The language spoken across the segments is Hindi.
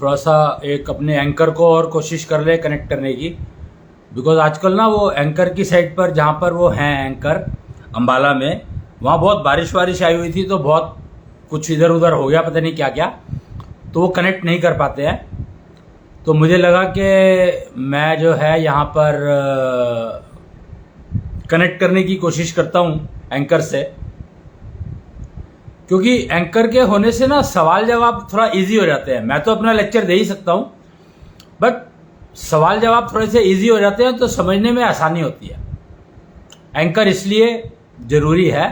थोड़ा सा एक अपने एंकर को और कोशिश कर ले कनेक्ट करने की, बिकॉज आजकल ना वो एंकर की साइड पर जहाँ पर वो हैं एंकर अंबाला में, वहाँ बहुत बारिश आई हुई थी, तो बहुत कुछ इधर उधर हो गया, पता नहीं क्या क्या, तो वो कनेक्ट नहीं कर पाते हैं। तो मुझे लगा कि मैं जो है यहाँ पर कनेक्ट करने की कोशिश करता हूँ एंकर से, क्योंकि एंकर के होने से ना सवाल जवाब थोड़ा इजी हो जाते हैं। मैं तो अपना लेक्चर दे ही सकता हूँ, बट सवाल जवाब थोड़े से इजी हो जाते हैं तो समझने में आसानी होती है। एंकर इसलिए जरूरी है।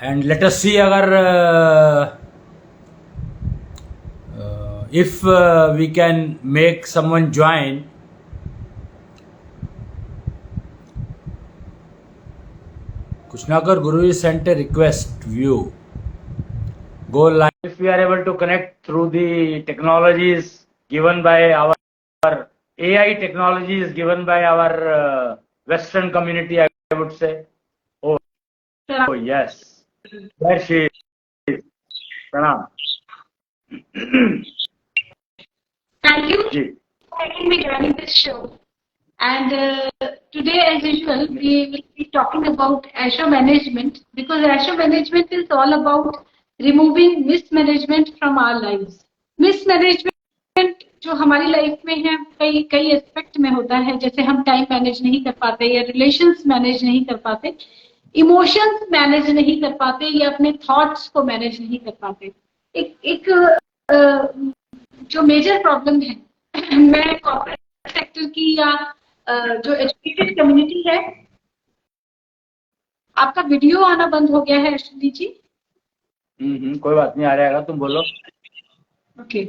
एंड लेट अस सी अगर if we can make someone join. कुछ ना कर गुरु sent a request view go live. If we are able to connect through the technologies given by our AI technologies given by our Western community, I would say. Oh, oh yes. There she is. Pranam. Thank you Ji. for letting me join this show. And today, as usual, we will be talking about Azure management, because Azure management is all about removing mismanagement from our lives. Mismanagement जो हमारी लाइफ में है कई एस्पेक्ट में होता है, जैसे हम टाइम मैनेज नहीं कर पाते, या रिलेशंस मैनेज नहीं कर पाते, इमोशंस मैनेज नहीं कर पाते, या अपने थॉट्स को मैनेज नहीं कर पाते। एक जो मेजर प्रॉब्लम है, मैं कॉर्पोरेट सेक्टर की या जो एजुकेटेड कम्युनिटी है। आपका वीडियो आना बंद हो गया है अश्विनी जी। कोई बात नहीं, आ जाएगा, तुम बोलो। ओके।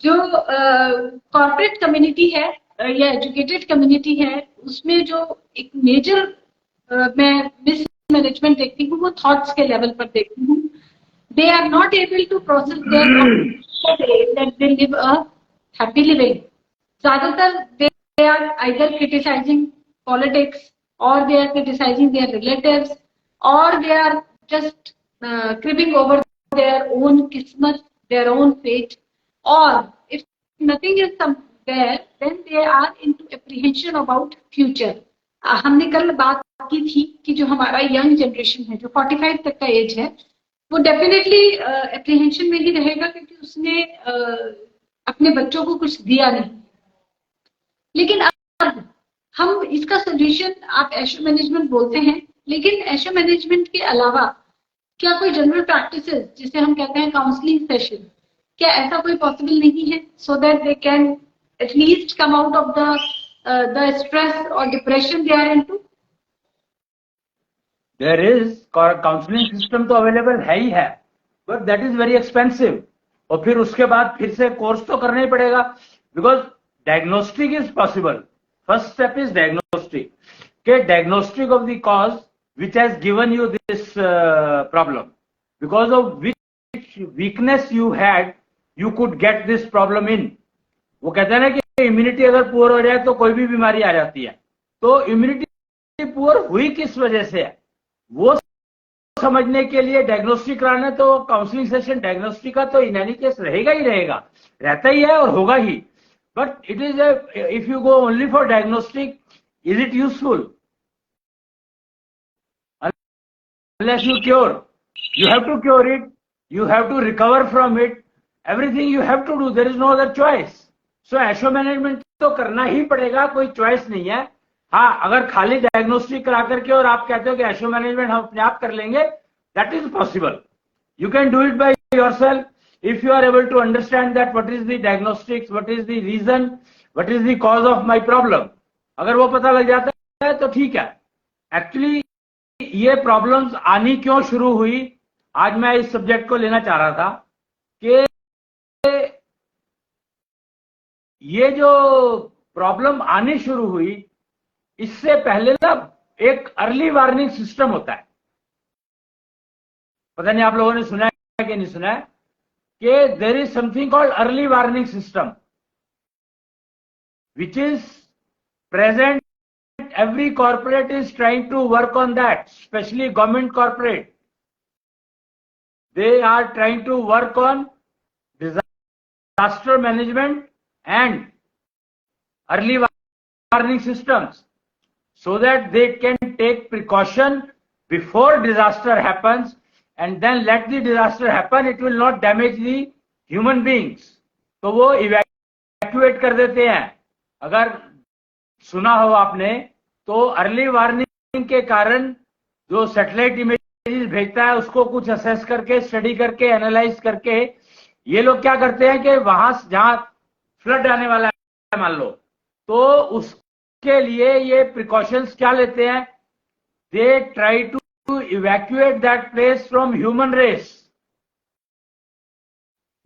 जो कॉर्पोरेट कम्युनिटी है या एजुकेटेड कम्युनिटी है, उसमें जो एक मेजर मैं मिस मैनेजमेंट देखती हूँ, वो थॉट्स के लेवल पर देखती हूँ। They are not able to process there they live a happy living. ज्यादातर they are either criticizing politics, or they are criticizing their relatives, or they are just cribbing over their own kismat, their own fate, or if nothing is there, then they are into apprehension about future. हमने कल बात की थी कि जो हमारा यंग जनरेशन है, जो 45 तक का एज है, वो डेफिनेटली एप्रीहेंशन में ही रहेगा, क्योंकि उसने अपने बच्चों को कुछ दिया नहीं। लेकिन अब हम इसका सोल्यूशन, आप एशर मैनेजमेंट बोलते हैं, लेकिन एशर मैनेजमेंट के अलावा क्या कोई जनरल प्रैक्टिसेस, जिसे हम कहते हैं काउंसलिंग सेशन, क्या ऐसा कोई पॉसिबल नहीं है, so that they can at least come out of the stress और depression they are into? There is counselling system तो अवेलेबल है ही है, but that is very expensive. और फिर उसके बाद फिर से कोर्स तो करना ही पड़ेगा, because diagnostic is possible. First step is diagnostic. Okay, diagnostic of the cause which has given you this problem, because of which weakness you had, you could get this problem in. वो कहते हैं ना कि इम्यूनिटी अगर पुअर हो जाए तो कोई भी बीमारी आ जाती है। तो इम्यूनिटी पुअर हुई किस वजह से है, वो समझने के लिए डायग्नोस्टिक कराना, तो काउंसलिंग सेशन डायग्नोस्टिक का तो इन एनी केस रहेगा ही रहेगा, रहता ही है और होगा ही। But it is if you go only for diagnostic, is it useful? Unless you cure, you have to cure it, you have to recover from it, everything you have to do, there is no other choice. So Azure management तो करना ही पड़ेगा, कोई choice नहीं है। हाँ, अगर खाली diagnostic करा करके और आप कहते हो कि Azure management हम अपने आप कर लेंगे, that is possible. You can do it by yourself. If you are able to understand that what is the diagnostics, what is the reason, what is the cause of my problem, अगर वो पता लग जाता है तो ठीक है। एक्चुअली ये प्रॉब्लम्स आनी क्यों शुरू हुई, आज मैं इस सब्जेक्ट को लेना चाह रहा था कि ये जो प्रॉब्लम आनी शुरू हुई, इससे पहले ना एक अर्ली वार्निंग सिस्टम होता है। पता नहीं आप लोगों ने सुना है कि नहीं सुना है कि there is something called early warning system, which is present. Every corporate is trying to work on that, especially government corporate. They are trying to work on disaster management and early warning systems so that they can take precaution before disaster happens, and then let the disaster happen, it will not damage the human beings. तो वो इवैक्यूएट कर देते हैं. अगर सुना हो आपने तो अर्ली वार्निंग के कारण जो सैटेलाइट इमेजेस भेजता है उसको कुछ असेस करके, स्टडी करके, एनालाइज करके ये लोग क्या करते हैं कि वहां जहां फ्लड आने वाला है मान लो, तो उसके लिए ये प्रिकॉशंस क्या लेते हैं, they try to evacuate that place from human race.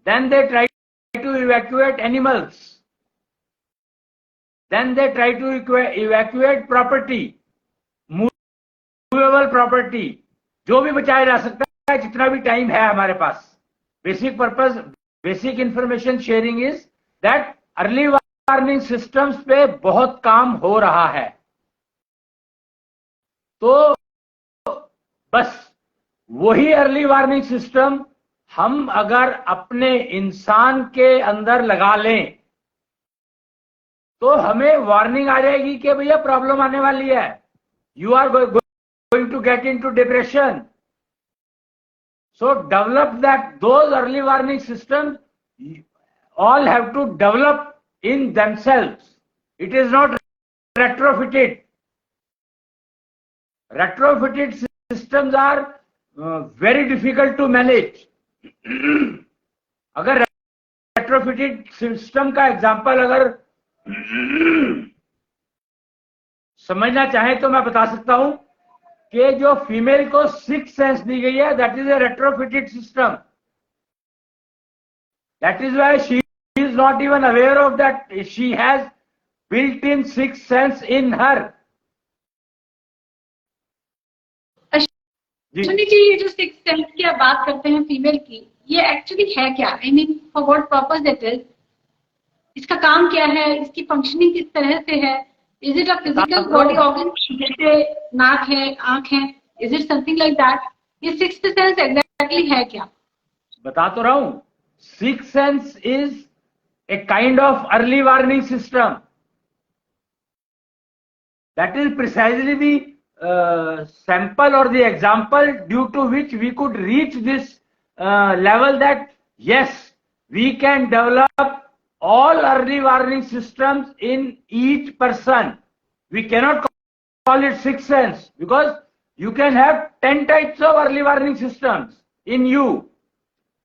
Then they try to evacuate animals. Then they try to evacuate property, movable property, जो भी बचाया जा सकता है जितना भी टाइम है हमारे पास. Basic purpose, basic information sharing is that early warning systems पे बहुत काम हो रहा है. तो बस वही अर्ली वार्निंग सिस्टम हम अगर अपने इंसान के अंदर लगा लें तो हमें वार्निंग आ जाएगी कि भैया प्रॉब्लम आने वाली है, you are going to get into depression. So develop that those early warning system all have to develop in themselves. It is not retrofitted. Retrofitted systems are very difficult to manage. अगर रेट्रोफिटेड सिस्टम का एग्जांपल अगर समझना चाहें तो मैं बता सकता हूं कि जो फीमेल को सिक्स सेंस दी गई है, that is a retrofitted system. That is why she is not even aware of that she has built in six sense in her. Suni ji, ये जो सिक्स सेंस की आप बात करते हैं फीमेल की, ये एक्चुअली है क्या? I mean for what purpose it is? इसका काम क्या है? इसकी फंक्शनिंग किस तरह से है? Is it a physical body organ जैसे नाक है, आंख है? Is it something like that? ये सिक्स सेंस एग्जैक्टली है क्या? बता तो रहा हूं. Six sense is a kind of early warning system. That is precisely the sample or the example due to which we could reach this level that yes, we can develop all early warning systems in each person. We cannot call it sixth sense because you can have 10 types of early warning systems in you.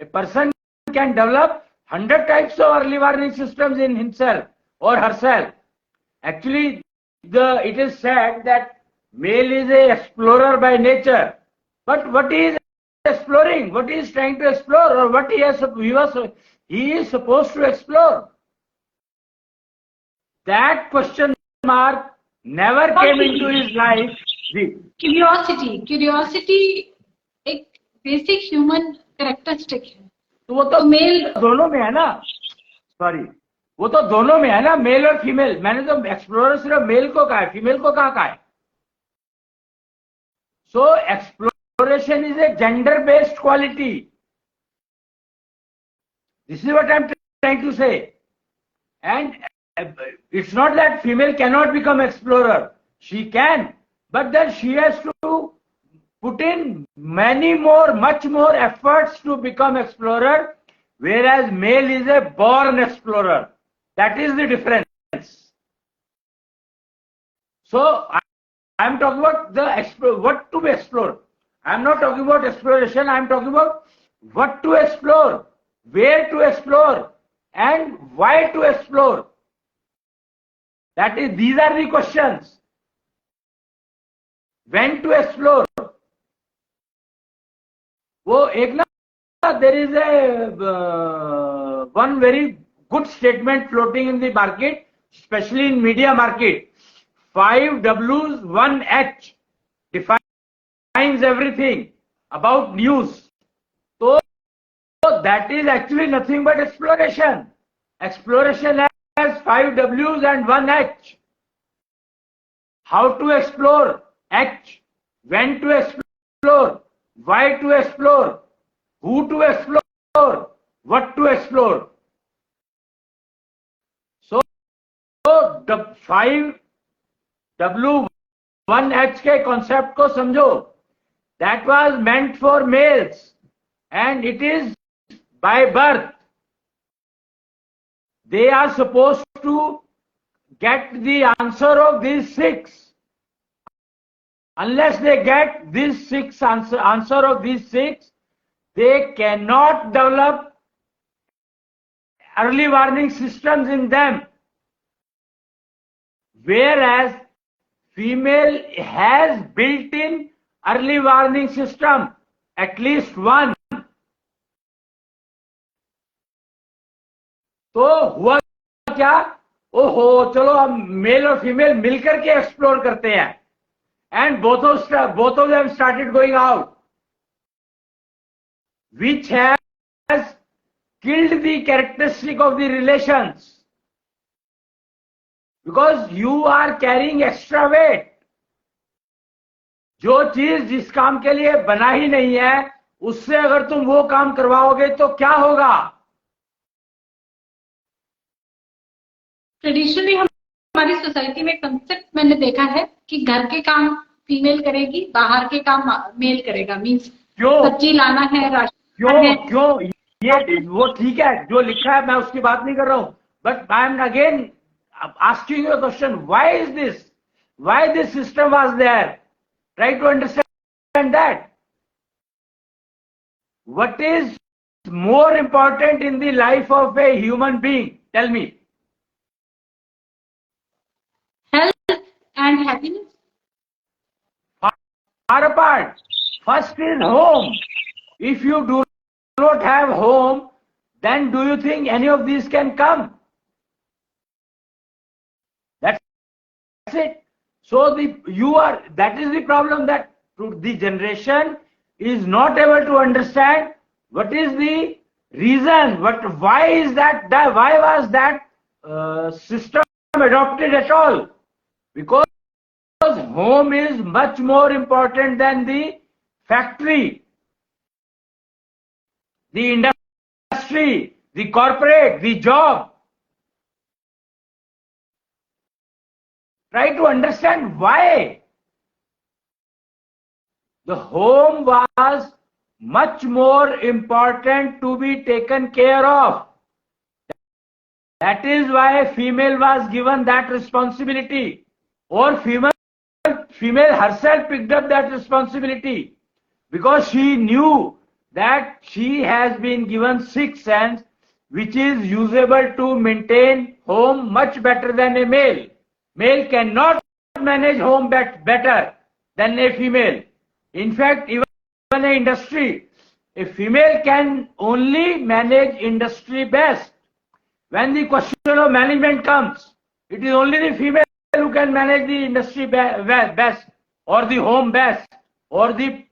A person can develop 100 types of early warning systems in himself or herself. Actually, it is said that male is a explorer by nature, but what he is exploring, what he is trying to explore, or what he is supposed to explore, that question mark never came into his life. Curiosity एक बेसिक ह्यूमन कैरेक्टरिस्टिक है. तो वो तो मेल दोनों में है ना. सॉरी, वो तो दोनों में है ना, मेल और फीमेल. मैंने तो एक्सप्लोरर सिर्फ मेल को कहा है, फीमेल को कहाँ कहा है. So exploration is a gender-based quality. This is what I'm trying to say. And it's not that female cannot become explorer. She can, but then she has to put in much more efforts to become explorer, whereas male is a born explorer. That is the difference. So I'm talking about what to explore. I'm not talking about exploration. I'm talking about what to explore, where to explore, and why to explore. These are the questions. When to explore. वो एक ना, there is a one very good statement floating in the market, especially in media market. 5 W's, 1 H defines everything about news. So that is actually nothing but exploration. Exploration has 5 W's and 1 H. How to explore? H. When to explore? Why to explore? Who to explore? What to explore? 5W1H के कॉन्सेप्ट को समझो. That was meant for males and it is by birth. They are supposed to get the answer of these 6. Unless they get these 6 answer of these 6, they cannot develop early warning systems in them. Whereas female has built-in early warning system, at least one. तो हुआ क्या? ओहो, चलो हम मेल और फीमेल मिलकर के एक्सप्लोर करते हैं. And both of them started going out, which has killed the characteristic of the relations, because you are carrying extra weight. जो चीज जिस काम के लिए बना ही नहीं है, उससे अगर तुम वो काम करवाओगे तो क्या होगा? ट्रेडिशनली हमारी सोसाइटी में कंसेप्ट मैंने देखा है कि घर के काम फीमेल करेगी, बाहर के काम मेल करेगा. मींस सब्जी लाना है, राशन क्यों ये वो ठीक है जो लिखा है, मैं उसकी बात नहीं कर रहा हूं. But I am again asking you a question. Why this system was there? Try to understand that. What is more important in the life of a human being? Tell me. Health and happiness. Far apart. First is home. If you do not have home, then do you think any of these can come? That's it. So that is the problem, that the generation is not able to understand what is the reason, why was that system adopted at all? Because home is much more important than the factory, the industry, the corporate, the job. Try to understand why. The home was much more important to be taken care of. That is why female was given that responsibility, or female herself picked up that responsibility, because she knew that she has been given 6 sense, which is usable to maintain home much better than a male. Male cannot manage home better than a female. In fact, even in industry, a female can only manage industry best. When the question of management comes, it is only the female who can manage the industry best, or the home best, or the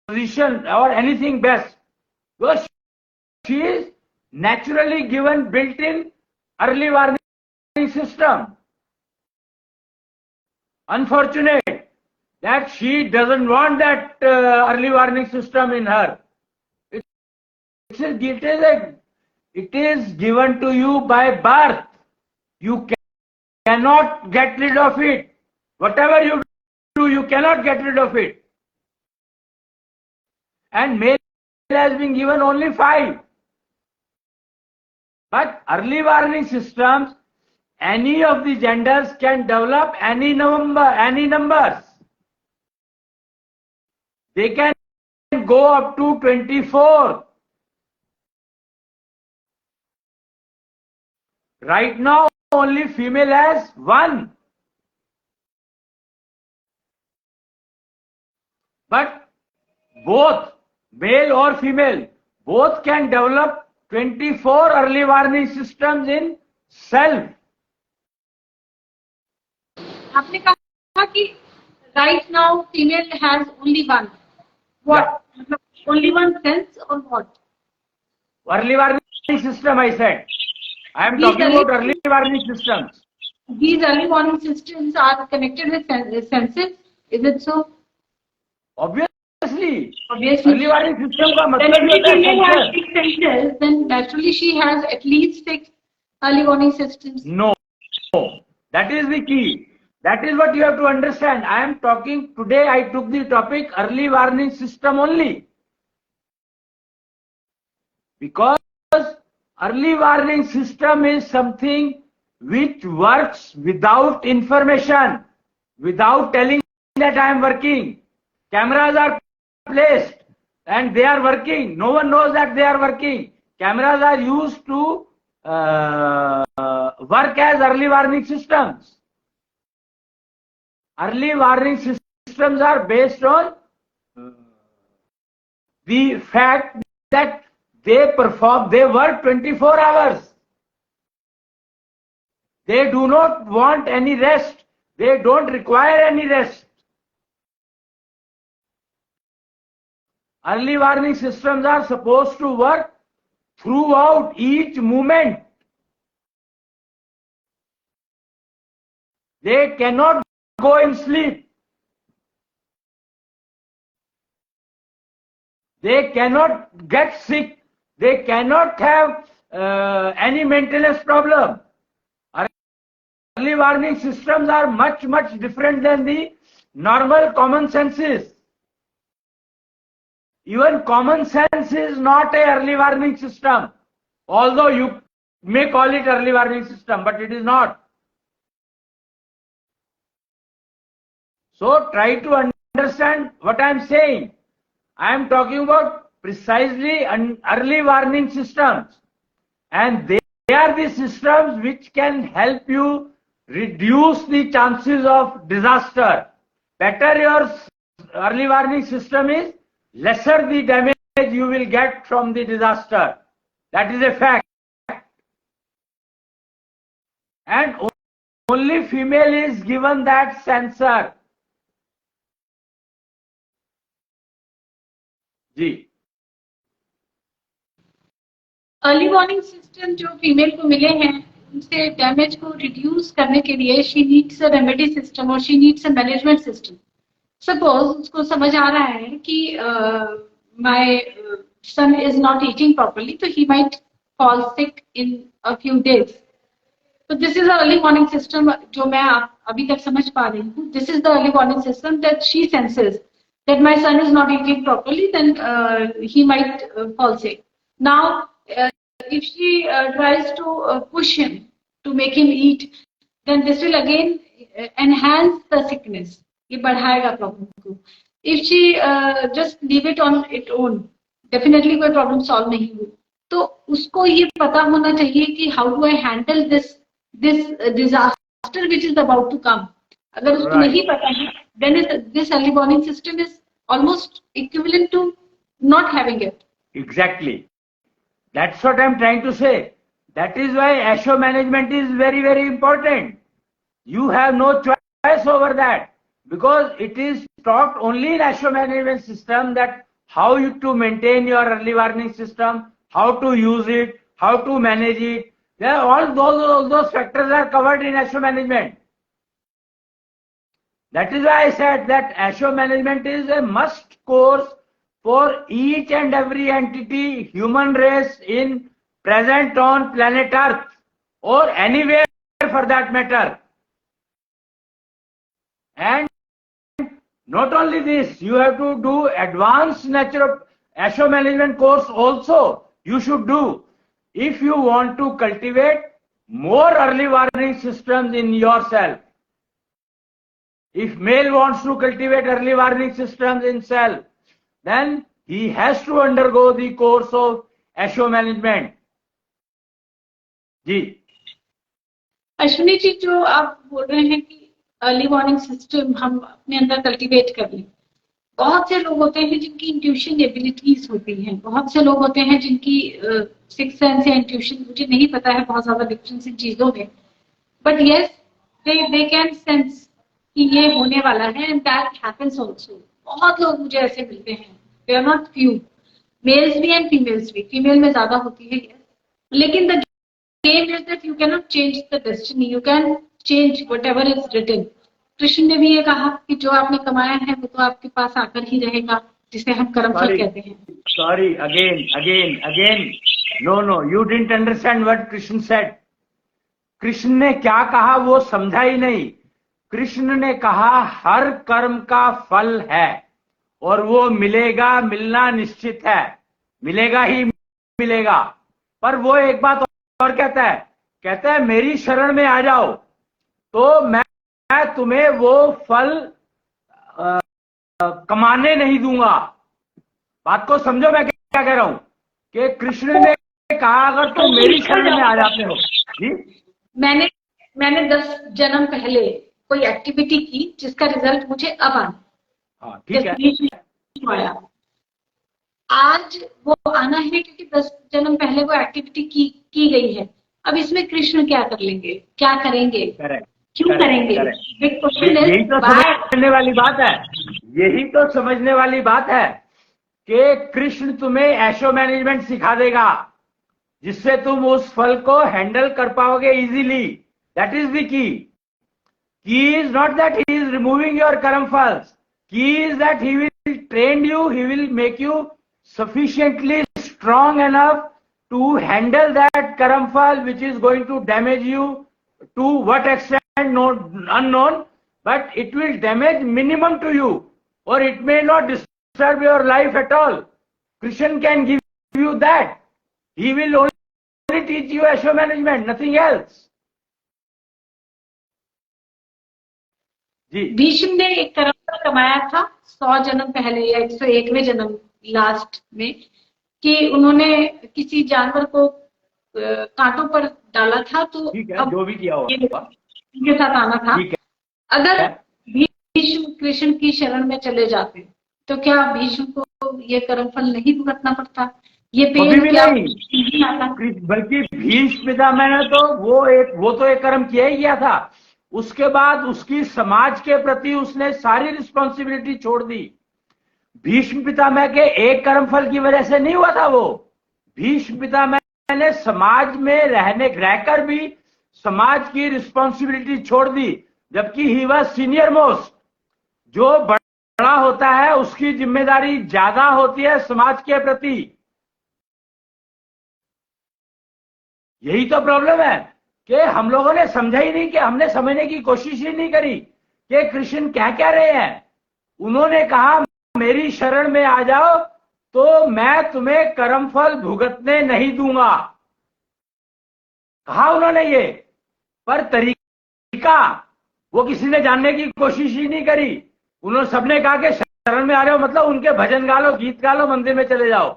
position, or anything best. Because she is naturally given built-in early warning system. Unfortunate that she doesn't want that early warning system in her. It is given to you by birth. You cannot get rid of it. Whatever you do, you cannot get rid of it. And male has been given only 5. But early warning systems, any of the genders can develop any numbers. They can go up to 24. Right now, only female has 1. But both, male or female, both can develop 24 early warning systems in self. आपने कहा कि right now female has only 1. What? Yeah. Only 1 sense or what? Early warning system, I said. I am talking about early warning systems. These early warning systems are connected with senses. Is it so? Obviously. Early warning system का मतलब then if female has 6 senses, then naturally she has at least 6 early warning systems. No. That is the key. That is what you have to understand. I am talking today, I took the topic early warning system only. Because early warning system is something which works without information, without telling that I am working. Cameras are placed and they are working. No one knows that they are working. Cameras are used to work as early warning systems. Early warning systems are based on the fact that they work 24 hours. They do not want any rest. They don't require any rest. Early warning systems are supposed to work throughout each movement. They cannot go in sleep. They cannot get sick. They cannot have any maintenance problem. Early warning systems are much different than the normal common senses. Even common sense is not a early warning system, although you may call it early warning system, but it is not. So try to understand what I am saying. I am talking about precisely early warning systems, and they are the systems which can help you reduce the chances of disaster. Better your early warning system is, lesser the damage you will get from the disaster. That is a fact. And only female is given that sensor. जी. अर्ली वार्निंग सिस्टम जो फीमेल को मिले हैं उनसे डैमेज को रिड्यूस करने के लिए she needs a remedy system और she needs a management system. Suppose उसको समझ आ रहा है कि my son is not eating properly, तो he might fall sick in a few days. तो this is early warning system जो मैं अभी तक समझ पा रही हूँ. This is the early warning system that she senses that my son is not eating properly, then he might fall sick. Now, if she tries to push him to make him eat, then this will again enhance the sickness. ये बढ़ाएगा problem को. If she just leave it on its own, definitely कोई problem solve नहीं हुई. तो उसको ये पता होना चाहिए कि how do I handle this disaster which is about to come. अगर उसको नहीं पता है, then this early warning system is almost equivalent to not having it. Exactly. That's what I'm trying to say. That is why ASHO management is very important. You have no choice over that, because it is taught only in ASHO management system that how you to maintain your early warning system, how to use it, how to manage it. Yeah, all those factors are covered in ASHO management. That is why I said that ASHO management is a must course for each and every entity, human race in present on planet Earth or anywhere for that matter. And not only this, you have to do advanced ASHO management course also. You should do if you want to cultivate more early warning systems in yourself. If male wants to cultivate early warning systems in self, then he has to undergo the course of ASHO management. जी. अश्विनी जी, जो आप बोल रहे हैं कि अर्ली वार्निंग सिस्टम हम अपने अंदर कल्टीवेट कर लें, बहुत से लोग होते हैं जिनकी इंट्यूशन एबिलिटीज होती हैं, बहुत से लोग होते हैं जिनकी सिक्स सेंस या इंट्यूशन, मुझे नहीं पता है बहुत ज्यादा डिफरेंस इन चीजों में, but yes they can sense कि ये होने वाला है, एंड दैट हैपेंस आल्सो. बहुत लोग मुझे ऐसे मिलते हैं, they are not few, males भी एंड फीमेल्स भी. फीमेल में ज्यादा होती है, लेकिन the game is that you can not change the destiny, you can change whatever is written. Krishna ने भी ये कहा कि जो आपने कमाया है वो तो आपके पास आकर ही रहेगा, जिसे हम कर्मफल कहते हैं. Sorry, again. No, you didn't understand what Krishna said. Krishna ने क्या कहा वो समझा ही नहीं। कृष्ण ने कहा हर कर्म का फल है और वो मिलेगा, मिलना निश्चित है, मिलेगा ही मिलेगा। पर वो एक बात और कहता है मेरी शरण में आ जाओ तो मैं तुम्हें वो फल कमाने नहीं दूंगा। बात को समझो मैं क्या कह रहा हूं कि कृष्ण ने कहा अगर तुम मेरी शरण में आ जाते हो। जी, मैंने 10 जन्म पहले कोई एक्टिविटी की जिसका रिजल्ट मुझे अब आना। हाँ ठीक है। आया आज वो आना है क्योंकि 10 जन्म पहले वो एक्टिविटी की गई है। अब इसमें कृष्ण क्या कर लेंगे, क्या करेंगे, क्यों करेंगे? यही तो समझने वाली बात है, यही तो समझने वाली बात है कि कृष्ण तुम्हें ऐशो मैनेजमेंट सिखा देगा जिससे तुम उस फल को हैंडल कर पाओगे easily. That is the key. Key is not that he is removing your karma फल्स, key is that he will train you, he will make you sufficiently strong enough to handle that karam fall which is going to damage you to what extent unknown, but it will damage minimum to you or it may not disturb your life at all. Krishna can give you that. He will only teach you Asho management, nothing else. जी, भीष्म ने एक कर्म फल कमाया था 100 जन्म पहले या 101वें जन्म लास्ट में कि उन्होंने किसी जानवर को कांटों पर डाला था। तो अब जो भी किया होगा उनके साथ आना था। अगर भीष्म कृष्ण की शरण में चले जाते तो क्या भीष्म को ये कर्म फल नहीं भुगतना पड़ता? ये पेन क्या नहीं आता? बल्कि भीष्म पितामह ने तो वो तो एक कर्म किया ही गया था। उसके बाद उसकी समाज के प्रति उसने सारी रिस्पॉन्सिबिलिटी छोड़ दी। भीष्म पितामह के एक कर्मफल की वजह से नहीं हुआ था वो। भीष्म पितामह ने समाज में रहकर भी समाज की रिस्पॉन्सिबिलिटी छोड़ दी, जबकि ही वाज सीनियर मोस्ट। जो बड़ा होता है उसकी जिम्मेदारी ज्यादा होती है समाज के प्रति। यही तो प्रॉब्लम है कि हम लोगों ने समझा ही नहीं, कि हमने समझने की कोशिश ही नहीं करी कि कृष्ण क्या कह रहे हैं। उन्होंने कहा मेरी शरण में आ जाओ तो मैं तुम्हें कर्मफल भुगतने नहीं दूंगा, कहा उन्होंने ये। पर तरीका वो किसी ने जानने की कोशिश ही नहीं करी। उन्होंने सबने कहा कि शरण में आ रहे हो मतलब उनके भजन गा लो, गीत गा लो, मंदिर में चले जाओ।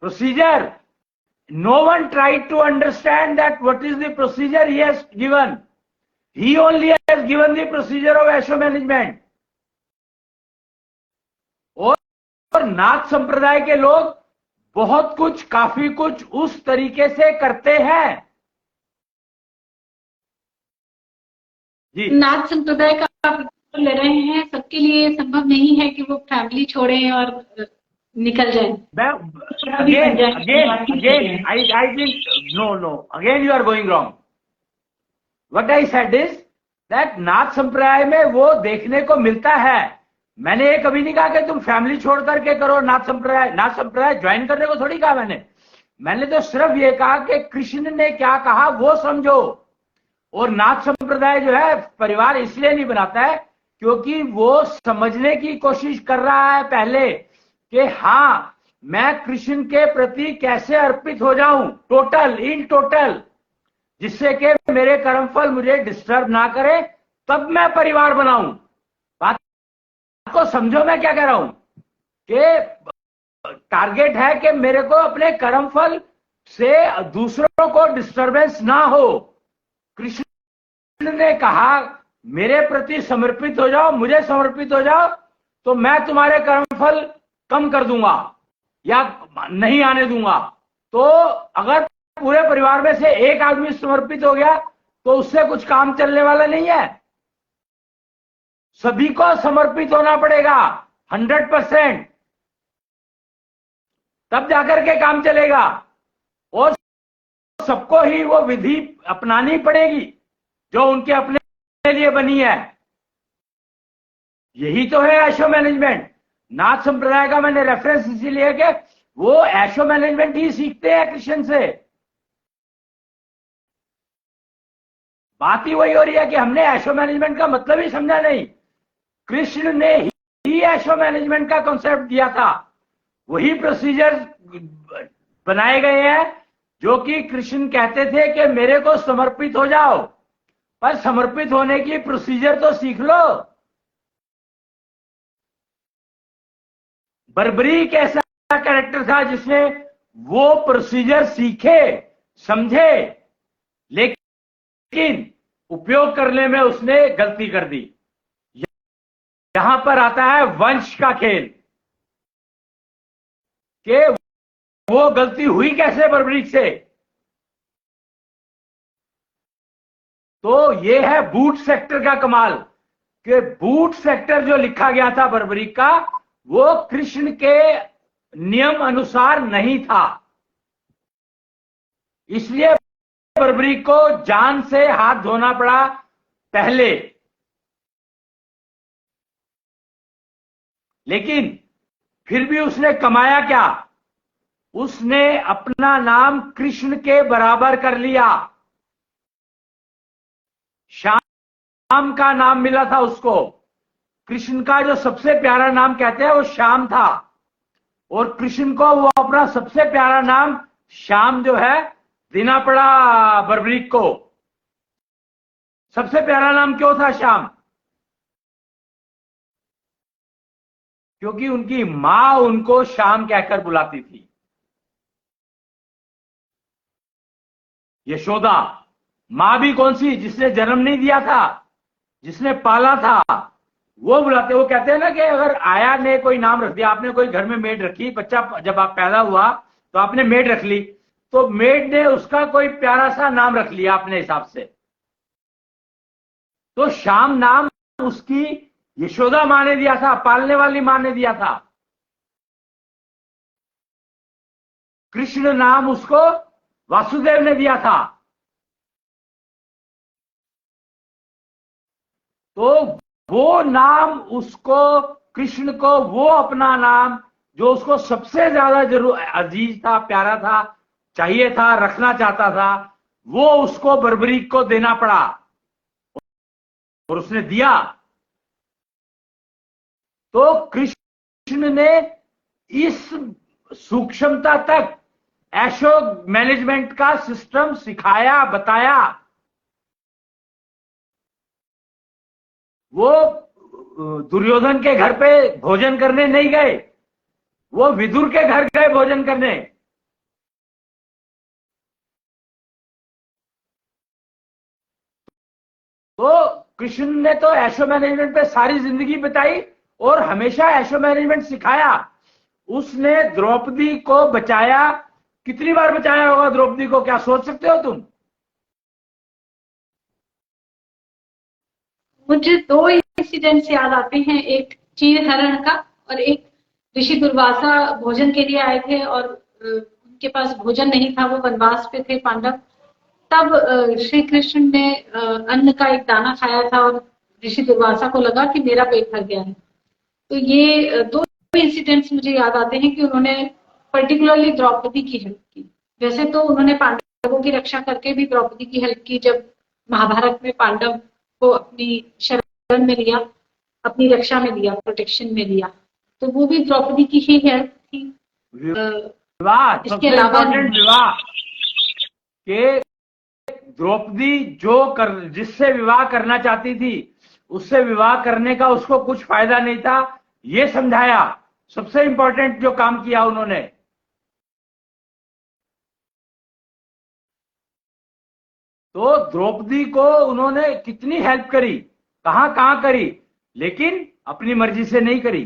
Procedure, no one tried to understand that what is the procedure he has given. He only has given the procedure of Asho management. और नाथ संप्रदाय के लोग बहुत कुछ, काफी कुछ उस तरीके से करते हैं। जी, नाथ संप्रदाय का ले रहे हैं, सबके लिए संभव नहीं है कि वो फैमिली छोड़ें और निकल जाए। Again, I think no. Again, you are going wrong. What I said is that नाथ संप्रदाय में वो देखने को मिलता है। मैंने ये कभी नहीं कहा कि तुम फैमिली छोड़ करके करो नाथ संप्रदाय ज्वाइन करने को थोड़ी कहा मैंने तो सिर्फ ये कहा कि कृष्ण ने क्या कहा वो समझो। और नाथ संप्रदाय जो है परिवार इसलिए नहीं बनाता है क्योंकि वो समझने की कोशिश कर रहा है पहले कि हाँ मैं कृष्ण के प्रति कैसे अर्पित हो जाऊं, इन टोटल, जिससे कि मेरे कर्मफल मुझे डिस्टर्ब ना करे, तब मैं परिवार बनाऊं। बात को समझो मैं क्या कह रहा हूं कि टारगेट है कि मेरे को अपने कर्मफल से दूसरों को डिस्टरबेंस ना हो। कृष्ण ने कहा मेरे प्रति समर्पित हो जाओ, मुझे समर्पित हो जाओ तो मैं तुम्हारे कर्मफल कम कर दूंगा या नहीं आने दूंगा। तो अगर पूरे परिवार में से एक आदमी समर्पित हो गया तो उससे कुछ काम चलने वाला नहीं है। सभी को समर्पित होना पड़ेगा 100%, तब जाकर के काम चलेगा। और सबको ही वो विधि अपनानी पड़ेगी जो उनके अपने लिए बनी है। यही तो है एशो मैनेजमेंट। नाथ संप्रदाय का मैंने रेफरेंस इसीलिए कि वो एशो मैनेजमेंट ही सीखते हैं कृष्ण से। बात ही वही हो रही है कि हमने ऐशो मैनेजमेंट का मतलब ही समझा नहीं। कृष्ण ने ही ऐशो मैनेजमेंट का कॉन्सेप्ट दिया था, वही प्रोसीजर बनाए गए हैं जो कि कृष्ण कहते थे कि मेरे को समर्पित हो जाओ, पर समर्पित होने की प्रोसीजर तो सीख लो। बर्बरी एक ऐसा कैरेक्टर था जिसने वो प्रोसीजर सीखे, समझे, लेकिन उपयोग करने में उसने गलती कर दी। यहां पर आता है वंश का खेल कि वो गलती हुई कैसे बर्बरीक से। तो ये है बूट सेक्टर का कमाल कि बूट सेक्टर जो लिखा गया था बर्बरीक का, वो कृष्ण के नियम अनुसार नहीं था, इसलिए बर्बरीक को जान से हाथ धोना पड़ा पहले। लेकिन फिर भी उसने कमाया क्या? उसने अपना नाम कृष्ण के बराबर कर लिया। श्याम का नाम मिला था उसको। कृष्ण का जो सबसे प्यारा नाम कहते हैं वो श्याम था, और कृष्ण को वो अपना सबसे प्यारा नाम श्याम जो है देना पड़ा बर्बरीक को। सबसे प्यारा नाम क्यों था श्याम? क्योंकि उनकी मां उनको श्याम कहकर बुलाती थी। यशोदा मां भी कौन सी? जिसने जन्म नहीं दिया था, जिसने पाला था, वो बुलाते। वो कहते हैं ना कि अगर आया ने कोई नाम रख दिया, आपने कोई घर में मेड रखी, बच्चा जब आप पैदा हुआ तो आपने मेड रख ली, तो मेड ने उसका कोई प्यारा सा नाम रख लिया अपने हिसाब से। तो श्याम नाम उसकी यशोदा मां ने दिया था, पालने वाली मां ने दिया था। कृष्ण नाम उसको वासुदेव ने दिया था। तो वो नाम उसको, कृष्ण को, वो अपना नाम जो उसको सबसे ज्यादा जरूर अजीज था, प्यारा था, चाहिए था, रखना चाहता था, वो उसको बर्बरीक को देना पड़ा, और उसने दिया। तो कृष्ण ने इस सूक्ष्मता तक ऐशो मैनेजमेंट का सिस्टम सिखाया, बताया। वो दुर्योधन के घर पे भोजन करने नहीं गए, वो विदुर के घर गए भोजन करने। तो कृष्ण ने तो ऐशो मैनेजमेंट पे सारी जिंदगी बिताई और हमेशा ऐशो मैनेजमेंट सिखाया। उसने द्रौपदी को बचाया। कितनी बार बचाया होगा द्रौपदी को, क्या सोच सकते हो तुम? मुझे दो इंसिडेंट्स याद आते हैं, एक चीर हरण का और एक ऋषि दुर्वासा भोजन के लिए आए थे और उनके पास भोजन नहीं था, वो वनवास पे थे पांडव। तब श्री कृष्ण ने अन्न का एक दाना खाया था और ऋषि दुर्वासा को लगा कि मेरा पेट भर गया है। तो ये दो इंसिडेंट्स मुझे याद आते हैं कि उन्होंने पर्टिकुलरली द्रौपदी की हेल्प की। वैसे तो उन्होंने पांडवों की रक्षा करके भी द्रौपदी की हेल्प की, जब महाभारत में पांडव को अपनी शरण में लिया, अपनी रक्षा में लिया, प्रोटेक्शन में लिया, तो वो भी द्रौपदी की ही हेल्प थी। विवाह, इसके अलावा विवाह के द्रौपदी जिससे विवाह करना चाहती थी, उससे विवाह करने का उसको कुछ फायदा नहीं था, ये समझाया। सबसे इंपॉर्टेंट जो काम किया उन्होंने। तो द्रौपदी को उन्होंने कितनी हेल्प करी, कहां कहां करी, लेकिन अपनी मर्जी से नहीं करी।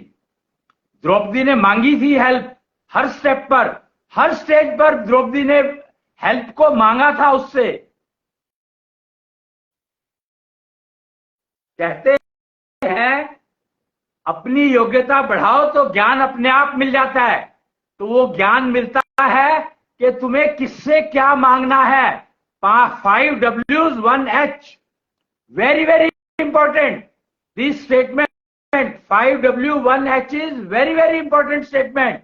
द्रौपदी ने मांगी थी हेल्प हर स्टेप पर, हर स्टेज पर द्रौपदी ने हेल्प को मांगा था उससे। कहते हैं अपनी योग्यता बढ़ाओ तो ज्ञान अपने आप मिल जाता है। तो वो ज्ञान मिलता है कि तुम्हें किससे क्या मांगना है। 5 W's 1 H, very very important this statement. 5 W 1 H is very very important statement.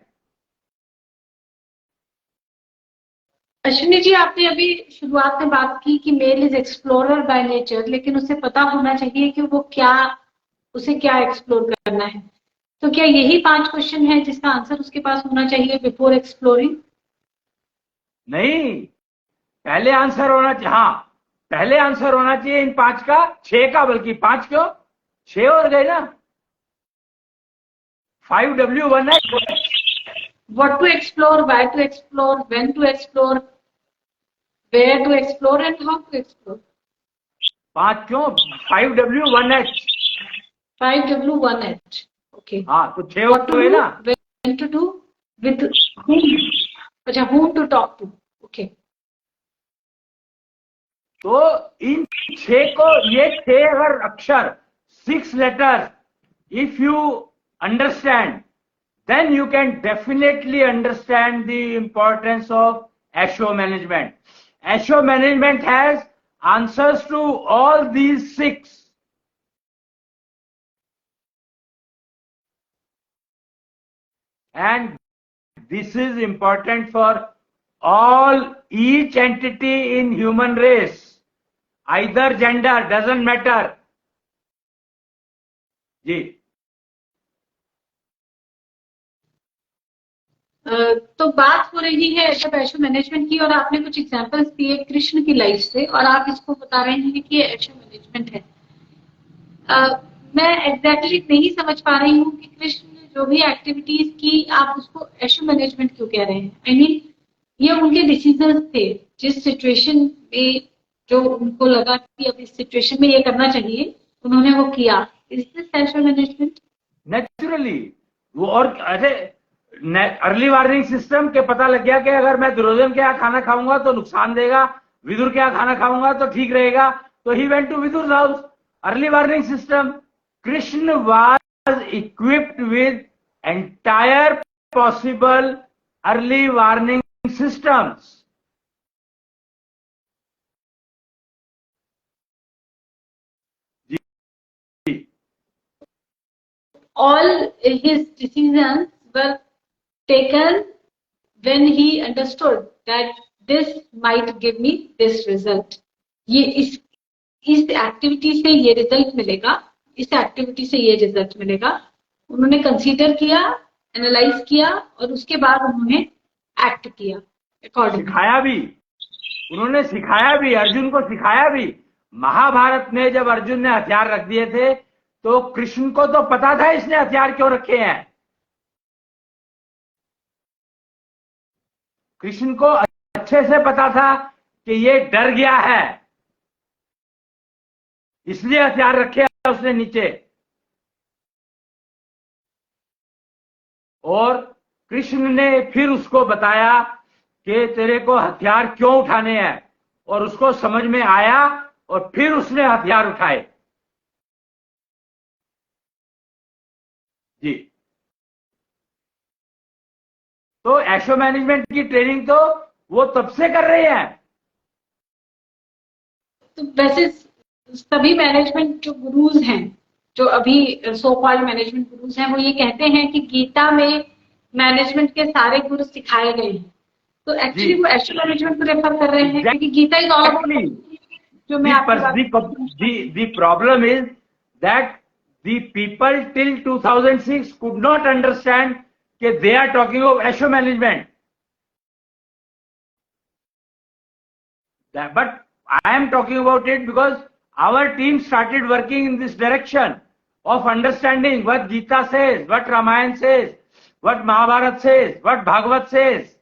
Ashwini ji, आपने अभी शुरुआत में बात की कि male is explorer by nature, लेकिन उसे पता होना चाहिए कि वो क्या, उसे क्या एक्सप्लोर करना है। तो क्या यही 5 क्वेश्चन है जिसका आंसर उसके पास होना चाहिए बिफोर एक्सप्लोरिंग? नहीं, पहले आंसर होना चाहिए, हाँ, पहले आंसर होना चाहिए इन 5 का, 6 का, बल्कि 5 क्यों, 6 और गए ना, 5W1 है। What to explore, why to explore, when to explore, where to explore and how to explore. 5 क्यों, 5W1H। 5W1H. Okay. हाँ, तो 6 What to हो गए do, ना। when to do, with whom. अच्छा, whom to talk to. Okay. तो इन 6 को, ये 6 अगर अक्षर, 6 letters, if you understand, then you can definitely understand the importance of ASHO management. ASHO management has answers to all these 6. And this is important for all, each entity in human race, either gender, doesn't matter. जी, तो बात हो रही है जब एशो मैनेजमेंट की, और आपने कुछ एग्जांपल्स दिए कृष्ण की लाइफ से, और आप इसको बता रहे हैं कि ये एशो मैनेजमेंट है। मैं एग्जैक्टली नहीं समझ पा रही हूँ कि कृष्ण ने जो भी एक्टिविटीज की, आप उसको एशो मैनेजमेंट क्यों कह रहे हैं? आई मीन, ये उनके डिसीजन थे जिस सिचुएशन में, जो उनको लगा कि अब इस सिचुएशन में ये करना चाहिए, उन्होंने वो किया। Is this Asho management? Naturally. वो, और अरे, अर्ली वार्निंग सिस्टम के पता लग गया कि अगर मैं दुर्योधन के यहाँ खाना खाऊंगा तो नुकसान देगा, विदुर के यहाँ खाना खाऊंगा तो ठीक रहेगा, तो he went to Vidur house. Early warning system. Krishna was equipped with entire possible early warning systems. All his decisions were taken when he understood that this might give me this result. ये इस एक्टिविटी से ये रिजल्ट मिलेगा, इस एक्टिविटी से ये रिजल्ट मिलेगा। उन्होंने कंसीडर किया, एनालाइज किया, और उसके बाद उन्होंने एक्ट किया अकॉर्डिंग। सिखाया भी, उन्होंने सिखाया भी, अर्जुन को सिखाया भी। महाभारत में जब अर्जुन ने हथियार रख दिए थे तो कृष्ण को तो पता था इसने हथियार क्यों रखे हैं। कृष्ण को अच्छे से पता था कि ये डर गया है, इसलिए हथियार रखे उसने नीचे। और कृष्ण ने फिर उसको बताया कि तेरे को हथियार क्यों उठाने हैं, और उसको समझ में आया और फिर उसने हथियार उठाए। जी, तो एशो मैनेजमेंट की ट्रेनिंग तो वो तब से कर रहे हैं। तो वैसे सभी मैनेजमेंट जो गुरुज हैं, जो अभी सो कॉल्ड मैनेजमेंट गुरुज हैं, वो ये कहते हैं कि गीता में मैनेजमेंट के सारे गुरु सिखाए गए हैं। तो एक्चुअली वो एशो मैनेजमेंट को रेफर कर रहे हैं, क्योंकि गीता इज ऑल अबाउट, जो मैं the problem is that the people till 2006 could not understand that they are talking of ASHO management. But I am talking about it because our team started working in this direction of understanding what Gita says, what Ramayana says, what Mahabharata says, what Bhagavad says.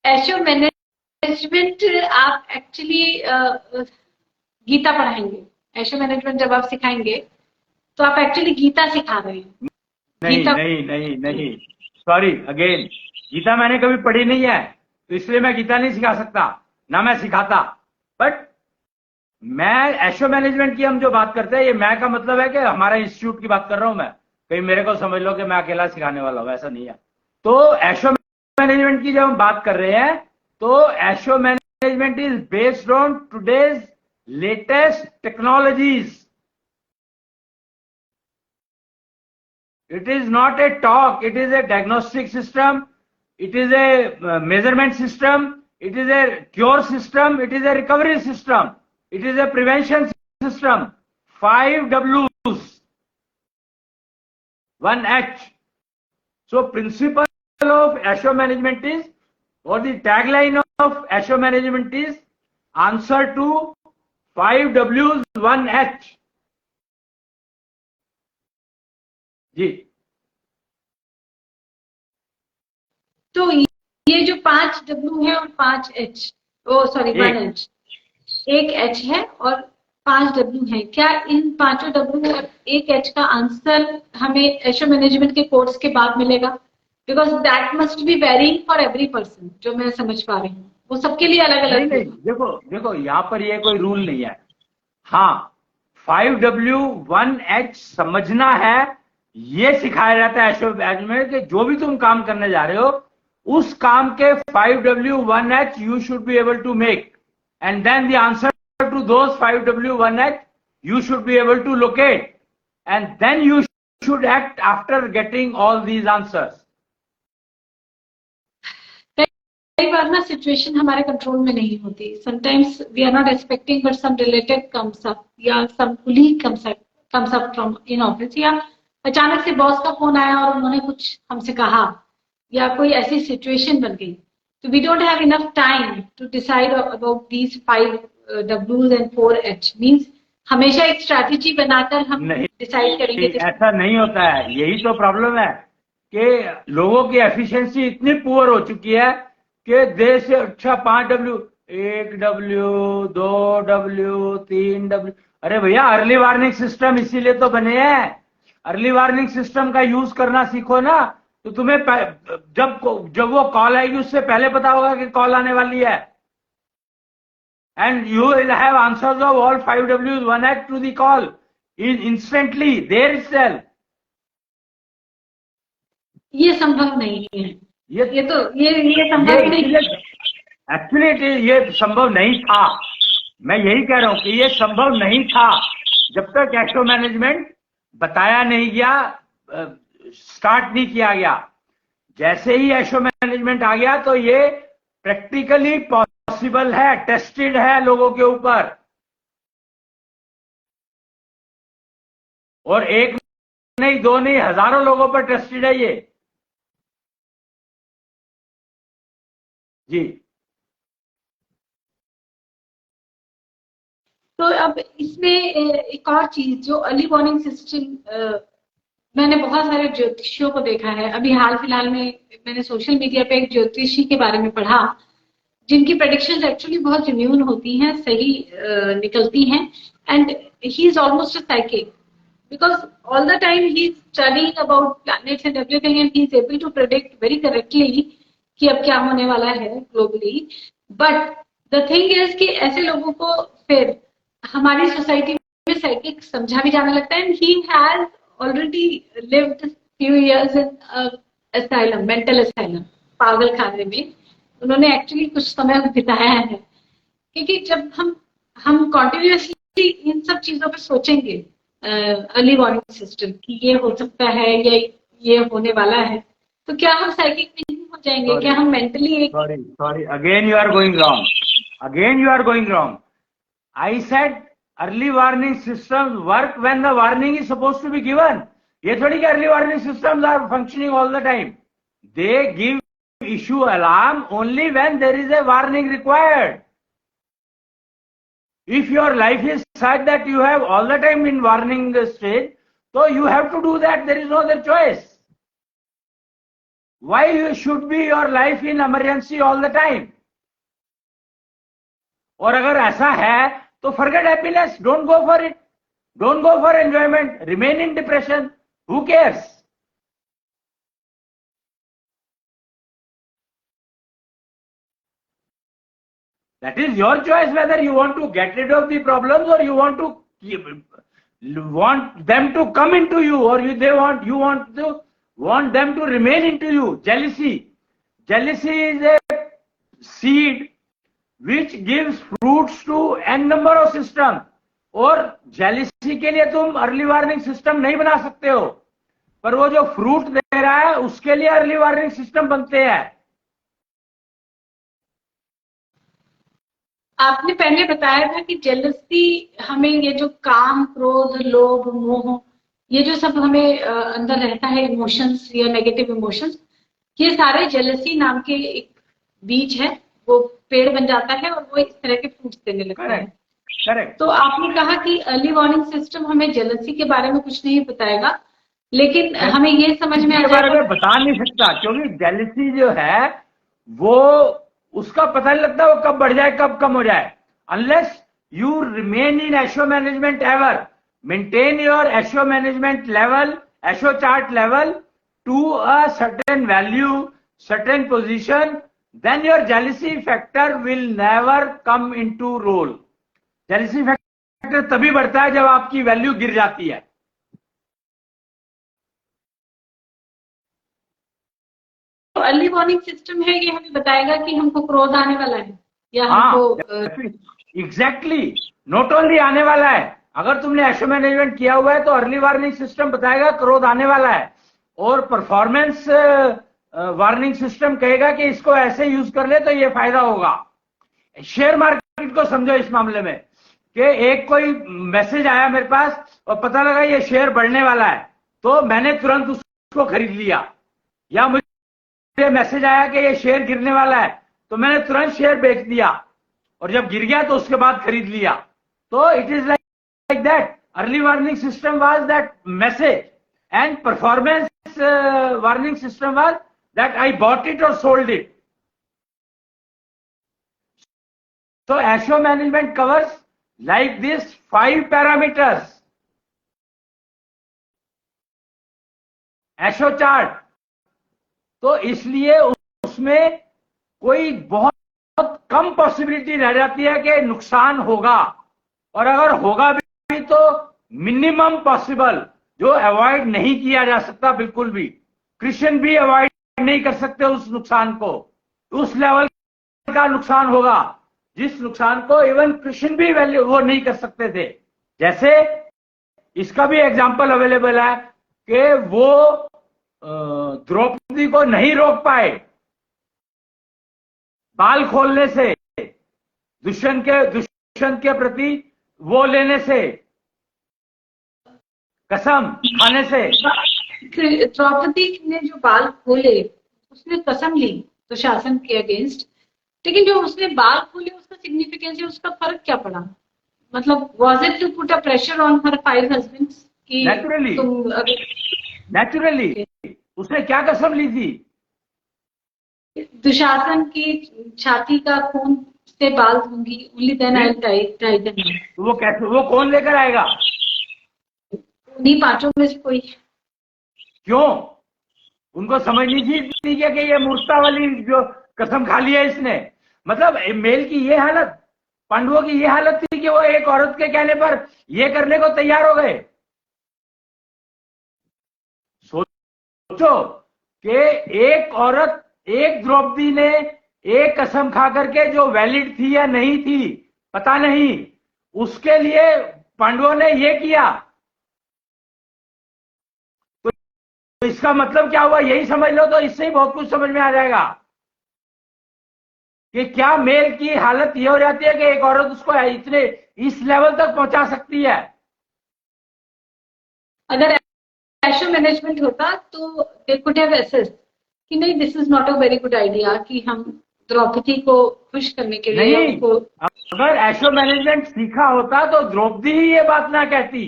Asho management आप एक्चुअली गीता पढ़ाएंगे, एशो मैनेजमेंट जब आप सिखाएंगे तो आप एक्चुअली गीता सिखा रहे हैं। नहीं नहीं नहीं नहीं, सॉरी अगेन, गीता मैंने कभी पढ़ी नहीं है, तो इसलिए मैं गीता नहीं सिखा सकता, ना मैं सिखाता। बट मैं एशो मैनेजमेंट की हम जो बात करते हैं, ये मैं का मतलब है कि हमारा इंस्टीट्यूट की बात कर रहा हूं मैं, कहीं मेरे को समझ लो कि मैं अकेला सिखाने वाला हूं, ऐसा नहीं है। तो एशो मैनेजमेंट की जब हम बात कर रहे हैं, तो Asho management is based on today's latest technologies. It is not a talk, it is a diagnostic system, it is a measurement system, it is a cure system, it is a recovery system, it is a prevention system. 5 W's, 1 H. So principle of ASHO management is, or the tagline of ASHO management is, answer to 5 W's, 1 H. जी, तो ये जो 5 W है और 5 H, ओ सॉरी 1 H, 1 H है और 5 W है, क्या इन 5 W और 1 H का आंसर हमें एशो मैनेजमेंट के कोर्स के बाद मिलेगा? Because that must be varying for every person, जो मैं समझ पा रही हूँ वो सबके लिए अलग अलग। नहीं, देखो यहाँ पर ये कोई रूल नहीं है। हाँ, 5W 1H समझना है, ये सिखाया जाता है एशो मैनेजमेंट कि जो भी तुम काम करने जा रहे हो उस काम के 5W 1H you should be able to make, and then the answer to those 5W 1H you should be able to locate, and then you should act after getting all these answers. कई बार ना सिचुएशन हमारे कंट्रोल में नहीं होती, sometimes we are not expecting but some relative comes up या some colleague comes up from in office, या अचानक से बॉस का फोन आया और उन्होंने कुछ हमसे कहा, या कोई ऐसी सिचुएशन बन गई, तो we don't have enough time to decide about these 5 W's and 4 H। Means हमेशा एक स्ट्रैटेजी बनाकर हम डिसाइड करेंगे। ऐसा नहीं होता है, यही तो प्रॉब्लम है कि लोगों की एफिशिएंसी इतनी पुअर हो चुकी है कि देश से अच्छा 5 W, 1 W, 2 W, 3 W। अरे भैया, अर्ली वार्निंग सिस्टम इसीलिए तो बने हैं। अर्ली वार्निंग सिस्टम का यूज करना सीखो ना, तो तुम्हें जब वो कॉल आएगी उससे पहले पता होगा कि कॉल आने वाली है, and you will have answers of all 5 W's 1H to the call instantly there itself. ये संभव नहीं है, ये संभव नहीं। एक्चुअली ये संभव नहीं था, मैं यही कह रहा हूं कि ये संभव नहीं था जब तक एशो मैनेजमेंट बताया नहीं गया, स्टार्ट नहीं किया गया। जैसे ही एशो मैनेजमेंट आ गया तो ये प्रैक्टिकली पॉसिबल है, टेस्टेड है लोगों के ऊपर, और एक नहीं, दो नहीं, हजारों लोगों पर टेस्टेड है ये। जी, तो अब इसमें एक और चीज, जो अर्ली वार्निंग सिस्टम, मैंने बहुत सारे ज्योतिषियों को देखा है। अभी हाल फिलहाल में मैंने सोशल मीडिया पे एक ज्योतिषी के बारे में पढ़ा जिनकी प्रेडिक्शंस एक्चुअली बहुत जेन्युइन होती हैं, सही निकलती हैं, and he is almost a psychic because all the time he is studying about planets and everything, and he is able to predict very correctly कि अब क्या होने वाला है globally. But the thing is कि ऐसे लोगों को फिर हमारी सोसाइटी में साइकिक समझा भी जाने लगता है, and he has already lived few years in asylum, mental asylum, पागल खाने में उन्होंने एक्चुअली कुछ समय बिताया है। क्योंकि जब हम कॉन्टिन्यूसली इन सब चीजों पर सोचेंगे, अर्ली वार्निंग सिस्टम कि ये हो सकता है या ये होने वाला है, तो क्या हम साइकिक नहीं हो जाएंगे? क्या हम mentally sorry again you are going wrong. I said early warning systems work when the warning is supposed to be given. ये थोड़ी कि early warning systems are functioning all the time. They give issue alarm only when there is a warning required. If your life is such that you have all the time in warning stage, so you have to do that. There is no other choice. Why should be your life in emergency all the time? और अगर ऐसा है तो forget happiness, don't go for it, don't go for enjoyment, remain in depression, who cares? That is your choice whether you want to get rid of the problems or you want them to come into you, or you want them to remain into you. Jealousy is a seed which gives fruits to n number of system, और जेलिसी के लिए तुम अर्ली वार्निंग सिस्टम नहीं बना सकते हो, पर वो जो फ्रूट दे रहा है उसके लिए अर्ली वार्निंग सिस्टम बनते हैं। आपने पहले बताया था कि जेलसी हमें, ये जो काम, क्रोध, लोभ, मोह, ये जो सब हमें अंदर रहता है, इमोशंस या नेगेटिव इमोशंस, ये सारे जेलसी नाम के एक बीज है, वो पेड़ बन जाता है और वो इस तरह के फ्रूट्स देने लगता है। करेक्ट। तो आपने कहा कि अर्ली वार्निंग सिस्टम हमें जेलसी के बारे में कुछ नहीं बताएगा, लेकिन हमें ये समझ में आ इसके बारे जाएगा। में बता नहीं सकता, क्योंकि जेलसी जो है वो उसका पता नहीं लगता वो कब बढ़ जाए कब कम हो जाए। Unless you remain in Asho management ever, maintain your Asho management level, Asho chart level to a certain value, certain position, then your jealousy factor will never come into role. jealousy factor तभी बढ़ता है जब आपकी वैल्यू गिर जाती है। तो अर्ली वार्निंग सिस्टम है, ये हमें बताएगा कि हमको क्रोध आने वाला है या हमको एग्जैक्टली नॉट ओनली आने वाला है। अगर तुमने एशो मैनेजमेंट किया हुआ है तो अर्ली वार्निंग सिस्टम बताएगा क्रोध आने वाला है, और परफॉर्मेंस वार्निंग सिस्टम कहेगा कि इसको ऐसे यूज कर ले तो ये फायदा होगा। शेयर मार्केट को समझो इस मामले में कि एक कोई मैसेज आया मेरे पास और पता लगा ये शेयर बढ़ने वाला है, तो मैंने तुरंत उसको खरीद लिया, या मुझे मैसेज आया कि ये शेयर गिरने वाला है तो मैंने तुरंत शेयर बेच दिया, और जब गिर गया तो उसके बाद खरीद लिया। तो it is like that. Early warning system was that message, and performance warning system was that I bought it or sold it. So Asho management covers like this 5 parameters. Asho chart, तो इसलिए उसमें कोई बहुत कम पॉसिबिलिटी रह जाती है कि नुकसान होगा, और अगर होगा भी तो मिनिमम पॉसिबल, जो अवॉइड नहीं किया जा सकता बिल्कुल भी। क्रिश्चियन भी अवॉइड नहीं कर सकते उस नुकसान को, उस लेवल का नुकसान होगा जिस नुकसान को इवन क्रिश्चियन भी वैल्यू वो नहीं कर सकते थे। जैसे इसका भी एग्जांपल अवेलेबल है कि वो द्रौपदी को नहीं रोक पाए बाल खोलने से, दुष्यंत के प्रति वो लेने से, कसम खाने से। द्रौपदी ने जो बाल खोले, उसने कसम ली दुशासन के अगेंस्ट, लेकिन जो उसने बाल खोले उसका सिग्निफिकेंस है, उसका फर्क क्या पड़ा? मतलब was it to put a pressure on her 5 husbands कि नेचुरली उसने क्या कसम ली थी? दुशासन की छाती का खून से बाल धूंगी, only then I tie them. वो कैसे, वो कौन लेकर आएगा? उन्हीं 5 में से कोई। क्यों? उनको समझ नहीं थी कि ये मूर्खता वाली जो कसम खा लिया इसने। मतलब मेल की ये हालत, पांडवों की ये हालत थी कि वो एक औरत के कहने पर ये करने को तैयार हो गए। सोचो कि एक औरत, एक द्रौपदी ने एक कसम खा करके जो वैलिड थी या नहीं थी पता नहीं, उसके लिए पांडवों ने ये किया। तो इसका मतलब क्या हुआ, यही समझ लो तो इससे ही बहुत कुछ समझ में आ जाएगा कि क्या मेल की हालत ये हो जाती है कि एक औरत उसको इतने इस लेवल तक पहुंचा सकती है। अगर एशो मैनेजमेंट होता तो दे कुड हैव असेस्ड कि नहीं, this is not a very good idea कि हम द्रौपदी को खुश करने के लिए नहीं, उनको। अगर एशो मैनेजमेंट सीखा होता तो द्रौपदी ही ये बात ना कहती।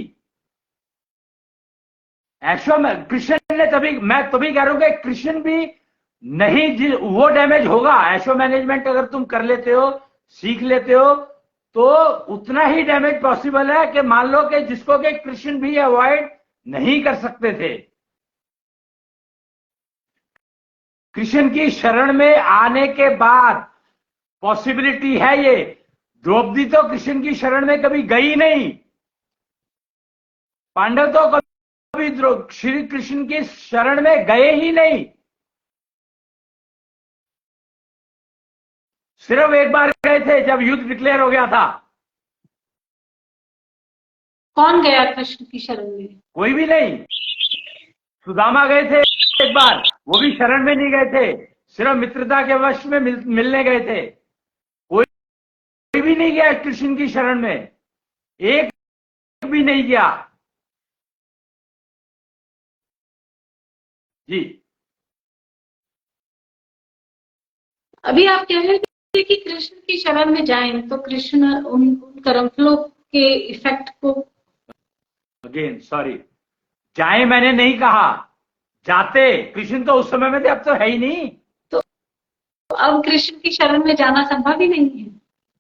एशो में कृष्ण ने तभी, मैं तभी कह रहा हूं कि कृष्ण भी नहीं, वो डैमेज होगा। एशो मैनेजमेंट अगर तुम कर लेते हो, सीख लेते हो, तो उतना ही डैमेज पॉसिबल है कि मान लो कि जिसको कि कृष्ण भी अवॉइड नहीं कर सकते थे। कृष्ण की शरण में आने के बाद पॉसिबिलिटी है ये। द्रौपदी तो कृष्ण की शरण में कभी गई नहीं, पांडव तो कभी श्री कृष्ण की शरण में गए ही नहीं। सिर्फ एक बार गए थे जब युद्ध डिक्लेयर हो गया था। कौन गया कृष्ण की शरण में? कोई भी नहीं, सुदामा गए थे एक बार, वो भी शरण में नहीं गए थे, सिर्फ मित्रता के वश में मिलने गए थे। कोई भी नहीं गया कृष्ण की शरण में, एक भी नहीं गया। जी अभी आप कह रहे थे कि कृष्ण की शरण में जाएं तो कृष्ण उन कर्मफलों के इफेक्ट को, अगेन सॉरी, जाए मैंने नहीं कहा, जाते। कृष्ण तो उस समय में थे, अब तो है ही नहीं। तो अब कृष्ण की शरण में जाना संभव ही नहीं है।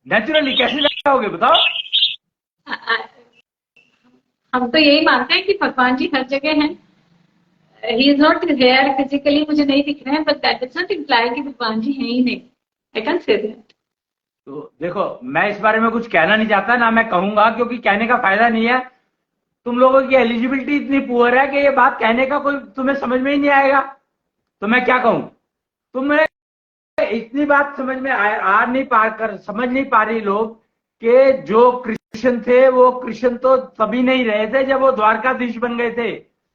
नेचुरली कैसे जाओगे बताओ? हम तो यही मानते हैं कि भगवान जी हर जगह हैं। He is not here physically, मुझे नहीं दिख रहे हैं, but that does not imply कि भगवान जी हैं ही नहीं। I can say that. तो देखो, मैं इस बारे में कुछ कहना नहीं चाहता, ना मैं कहूंगा, क्योंकि कहने का फायदा नहीं है। तुम लोगों की एलिजिबिलिटी इतनी पुअर है कि ये बात कहने का कोई तुम्हें समझ में ही नहीं आएगा, तो मैं क्या कहूं? तुम्हें इतनी बात समझ में समझ नहीं पा रही लोग कि जो कृष्ण थे वो कृष्ण तो तभी नहीं रहे थे जब वो द्वारकाधीश बन गए थे।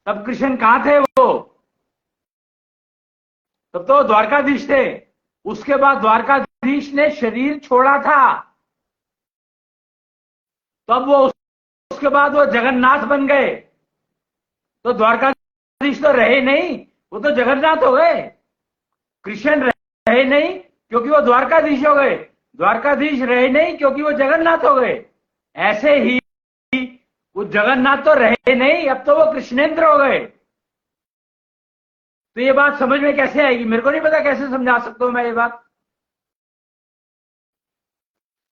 तब कृष्ण कहां थे? वो तब तो द्वारकाधीश थे। उसके बाद द्वारकाधीश ने शरीर छोड़ा था, तब वो उसके बाद वो जगन्नाथ बन गए। तो द्वारकाधीश तो रहे नहीं, वो तो जगन्नाथ हो गए। कृष्ण रहे नहीं क्योंकि वो द्वारकाधीश हो गए, द्वारकाधीश रहे नहीं क्योंकि वो जगन्नाथ हो गए। ऐसे ही वो जगन्नाथ तो रहे नहीं, अब तो वो कृष्णेंद्र हो गए। तो ये बात समझ में कैसे आएगी? मेरे को नहीं पता कैसे समझा सकता हूं मैं ये बात।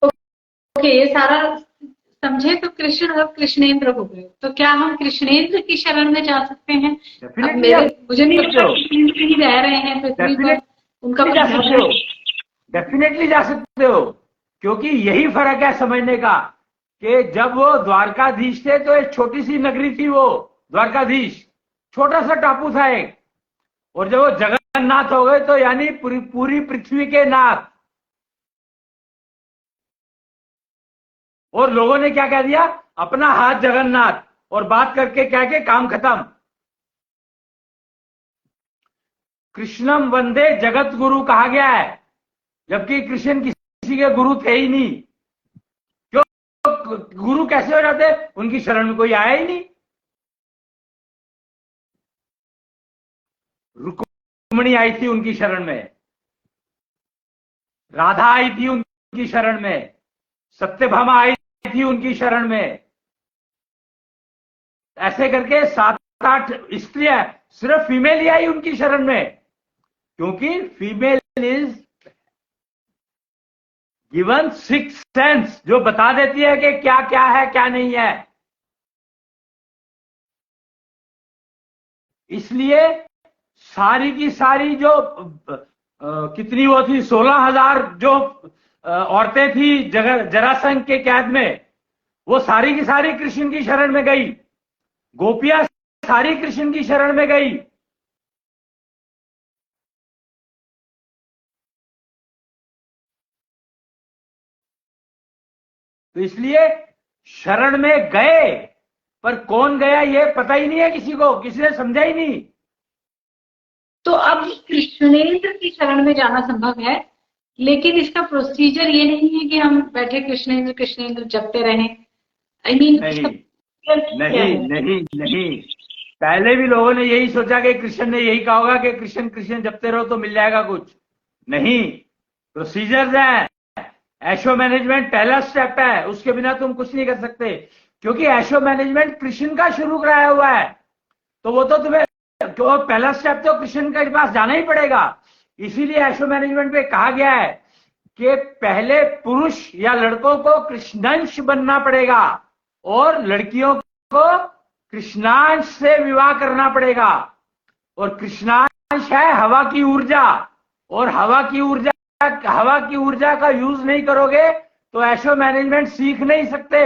ओके, ये सारा समझे तो कृष्ण अब कृष्णेंद्र हो गए, तो क्या हम कृष्णेंद्र की शरण में जा सकते हैं? अब मुझे नहीं लगता कृष्णेंद्र ही रह रहे हैं पृथ्वी पर, उनका जा सकते हो, डेफिनेटली जा सकते हो, क्योंकि यही फर्क है समझने का कि जब वो द्वारकाधीश थे तो एक छोटी सी नगरी थी वो द्वारकाधीश, छोटा सा टापू था एक। और जब वो जगन्नाथ हो गए तो यानी पूरी पृथ्वी के नाथ। और लोगों ने क्या कह दिया? अपना हाथ जगन्नाथ, और बात करके कह के काम खत्म। कृष्णम वंदे जगत गुरु कहा गया है, जबकि कृष्ण किसी के गुरु थे ही नहीं। क्यों? गुरु कैसे हो जाते? उनकी शरण में कोई आया ही नहीं। रुक्मिणी आई थी उनकी शरण में, राधा आई थी उनकी शरण में, सत्यभामा आई थी उनकी शरण में। ऐसे करके 7-8 स्त्रियां, सिर्फ फीमेल ही आई उनकी शरण में, क्योंकि फीमेल इज गिवन 6 सेंस, जो बता देती है कि क्या क्या है क्या नहीं है। इसलिए सारी की सारी जो कितनी वो थी, 16,000 जो औरतें थी जरासंध के कैद में, वो सारी की सारी कृष्ण की शरण में गई। गोपियां सारी कृष्ण की शरण में गई। तो इसलिए शरण में गए, पर कौन गया ये पता ही नहीं है किसी को, किसी ने समझा ही नहीं। तो अब कृष्णेंद्र की शरण में जाना संभव है, लेकिन इसका प्रोसीजर ये नहीं है कि हम बैठे कृष्णेंद्र कृष्णेंद्र जपते रहें। आई मीन नहीं, नहीं, नहीं। पहले भी लोगों ने यही सोचा कि कृष्ण ने यही कहा होगा कि कृष्ण कृष्ण जपते रहो तो मिल जाएगा कुछ। नहीं, प्रोसीजर्स है। ऐशो मैनेजमेंट पहला स्टेप है, उसके बिना तुम कुछ नहीं कर सकते, क्योंकि ऐशो मैनेजमेंट कृष्ण का शुरू कराया हुआ है। तो वो तो तुम्हें पहला स्टेप तो कृष्ण के पास जाना ही पड़ेगा। इसीलिए ऐशो मैनेजमेंट में कहा गया है कि पहले पुरुष या लड़कों को कृष्णांश बनना पड़ेगा और लड़कियों को कृष्णांश से विवाह करना पड़ेगा। और कृष्णांश है हवा की ऊर्जा, और हवा की ऊर्जा का यूज नहीं करोगे तो ऐशो मैनेजमेंट सीख नहीं सकते।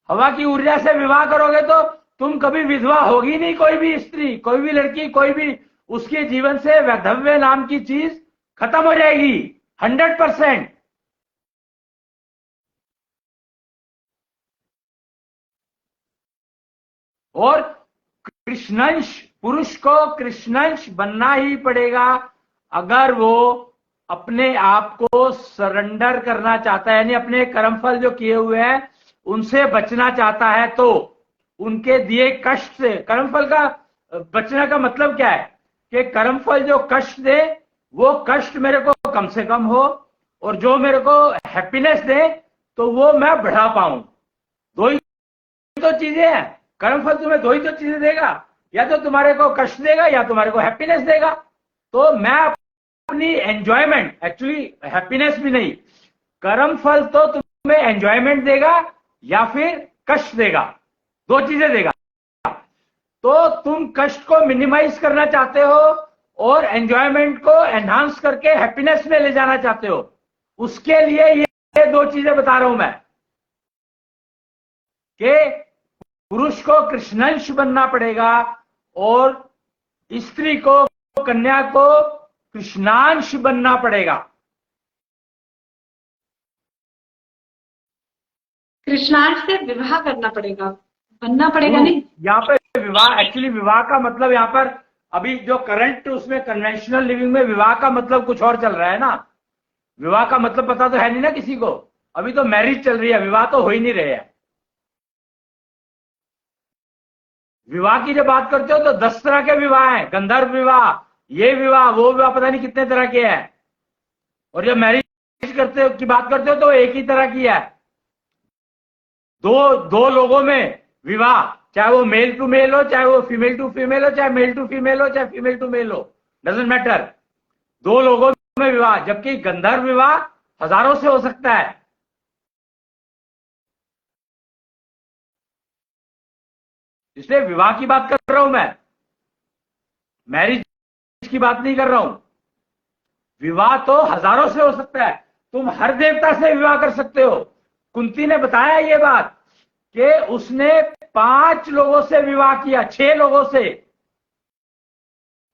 हवा की ऊर्जा से विवाह करोगे तो तुम कभी विधवा होगी नहीं। कोई भी स्त्री, कोई भी लड़की, कोई भी, उसके जीवन से वैधव्य नाम की चीज खत्म हो जाएगी 100%। और कृष्णंश, पुरुष को कृष्णंश बनना ही पड़ेगा अगर वो अपने आप को सरेंडर करना चाहता है, यानी अपने कर्मफल जो किए हुए हैं उनसे बचना चाहता है। तो उनके दिए कष्ट से, कर्मफल का बचने का मतलब क्या है कि कर्मफल जो कष्ट दे वो कष्ट मेरे को कम से कम हो, और जो मेरे को हैप्पीनेस दे तो वो मैं बढ़ा पाऊं। दो ही तो चीजें हैं, कर्मफल तुम्हें दो ही तो चीजें देगा, या तो तुम्हारे को कष्ट देगा या तुम्हारे को हैप्पीनेस देगा। तो मैं अपनी एंजॉयमेंट, एक्चुअली हैप्पीनेस भी नहीं, कर्मफल तो तुम्हें एंजॉयमेंट देगा या फिर कष्ट देगा, दो चीजें देगा। तो तुम कष्ट को मिनिमाइज करना चाहते हो और एंजॉयमेंट को एनहांस करके हैप्पीनेस में ले जाना चाहते हो, उसके लिए ये दो चीजें बता रहा हूं मैं कि पुरुष को कृष्णंश बनना पड़ेगा और स्त्री को, कन्या को कृष्णांश बनना पड़ेगा। कृष्णांश से विवाह करना पड़ेगा, बनना पड़ेगा नहीं। यहाँ पे विवाह, एक्चुअली विवाह का मतलब यहाँ पर अभी जो करंट उसमें कन्वेंशनल लिविंग में विवाह का मतलब कुछ और चल रहा है ना। विवाह का मतलब पता तो है नहीं ना किसी को, अभी तो मैरिज चल रही है, विवाह तो हो ही नहीं रहे हैं। विवाह की जब बात करते हो तो 10 तरह के विवाह हैं, गंधर्व विवाह, ये विवाह, वो विवाह, पता नहीं कितने तरह के हैं। और जब मैरिज करते हो की बात करते हो तो एक ही तरह की है। दो लोगों में विवाह, चाहे वो मेल टू मेल हो, चाहे वो फीमेल टू फीमेल हो, चाहे मेल टू फीमेल हो, चाहे फीमेल टू मेल हो, डजेंट मैटर, दो लोगों में विवाह। जबकि गंधर्व विवाह हजारों से हो सकता है। इसलिए विवाह की बात कर रहा हूं मैं, मैरिज की बात नहीं कर रहा हूं। विवाह तो हजारों से हो सकता है, तुम हर देवता से विवाह कर सकते हो। कुंती ने बताया ये बात कि उसने 5 लोगों से विवाह किया, 6 लोगों से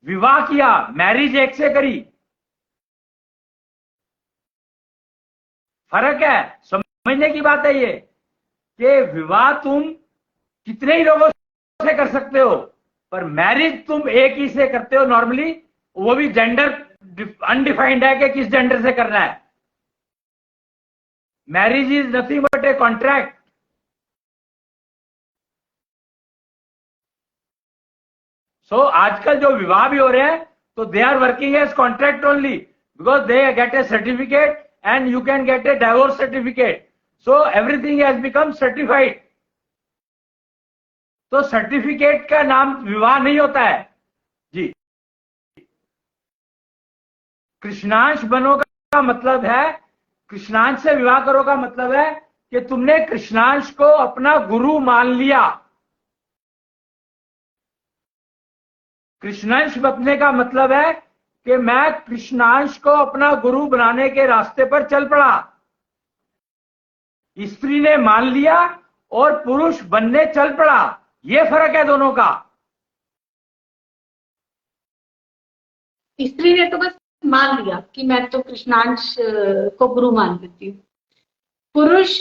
विवाह किया, मैरिज एक से करी। फर्क है, समझने की बात है ये कि विवाह तुम कितने ही लोगों से कर सकते हो, पर मैरिज तुम एक ही से करते हो नॉर्मली, वो भी जेंडर अनडिफाइंड है कि किस जेंडर से करना है। Marriage is nothing but a contract. So आजकल जो विवाह भी हो रहे हैं तो they are working as contract only, because they get a certificate and you can get a divorce certificate, so everything has become certified. तो सर्टिफिकेट का नाम विवाह नहीं होता है जी। कृष्णांश बनो का मतलब है, कृष्णांश से विवाह करो का मतलब है कि तुमने कृष्णांश को अपना गुरु मान लिया। कृष्णांश बनने का मतलब है कि मैं कृष्णांश को अपना गुरु बनाने के रास्ते पर चल पड़ा। स्त्री ने मान लिया और पुरुष बनने चल पड़ा, ये फर्क है दोनों का। स्त्री ने तो बस मान लिया कि मैं तो कृष्णांश को गुरु मान लेती हूँ। पुरुष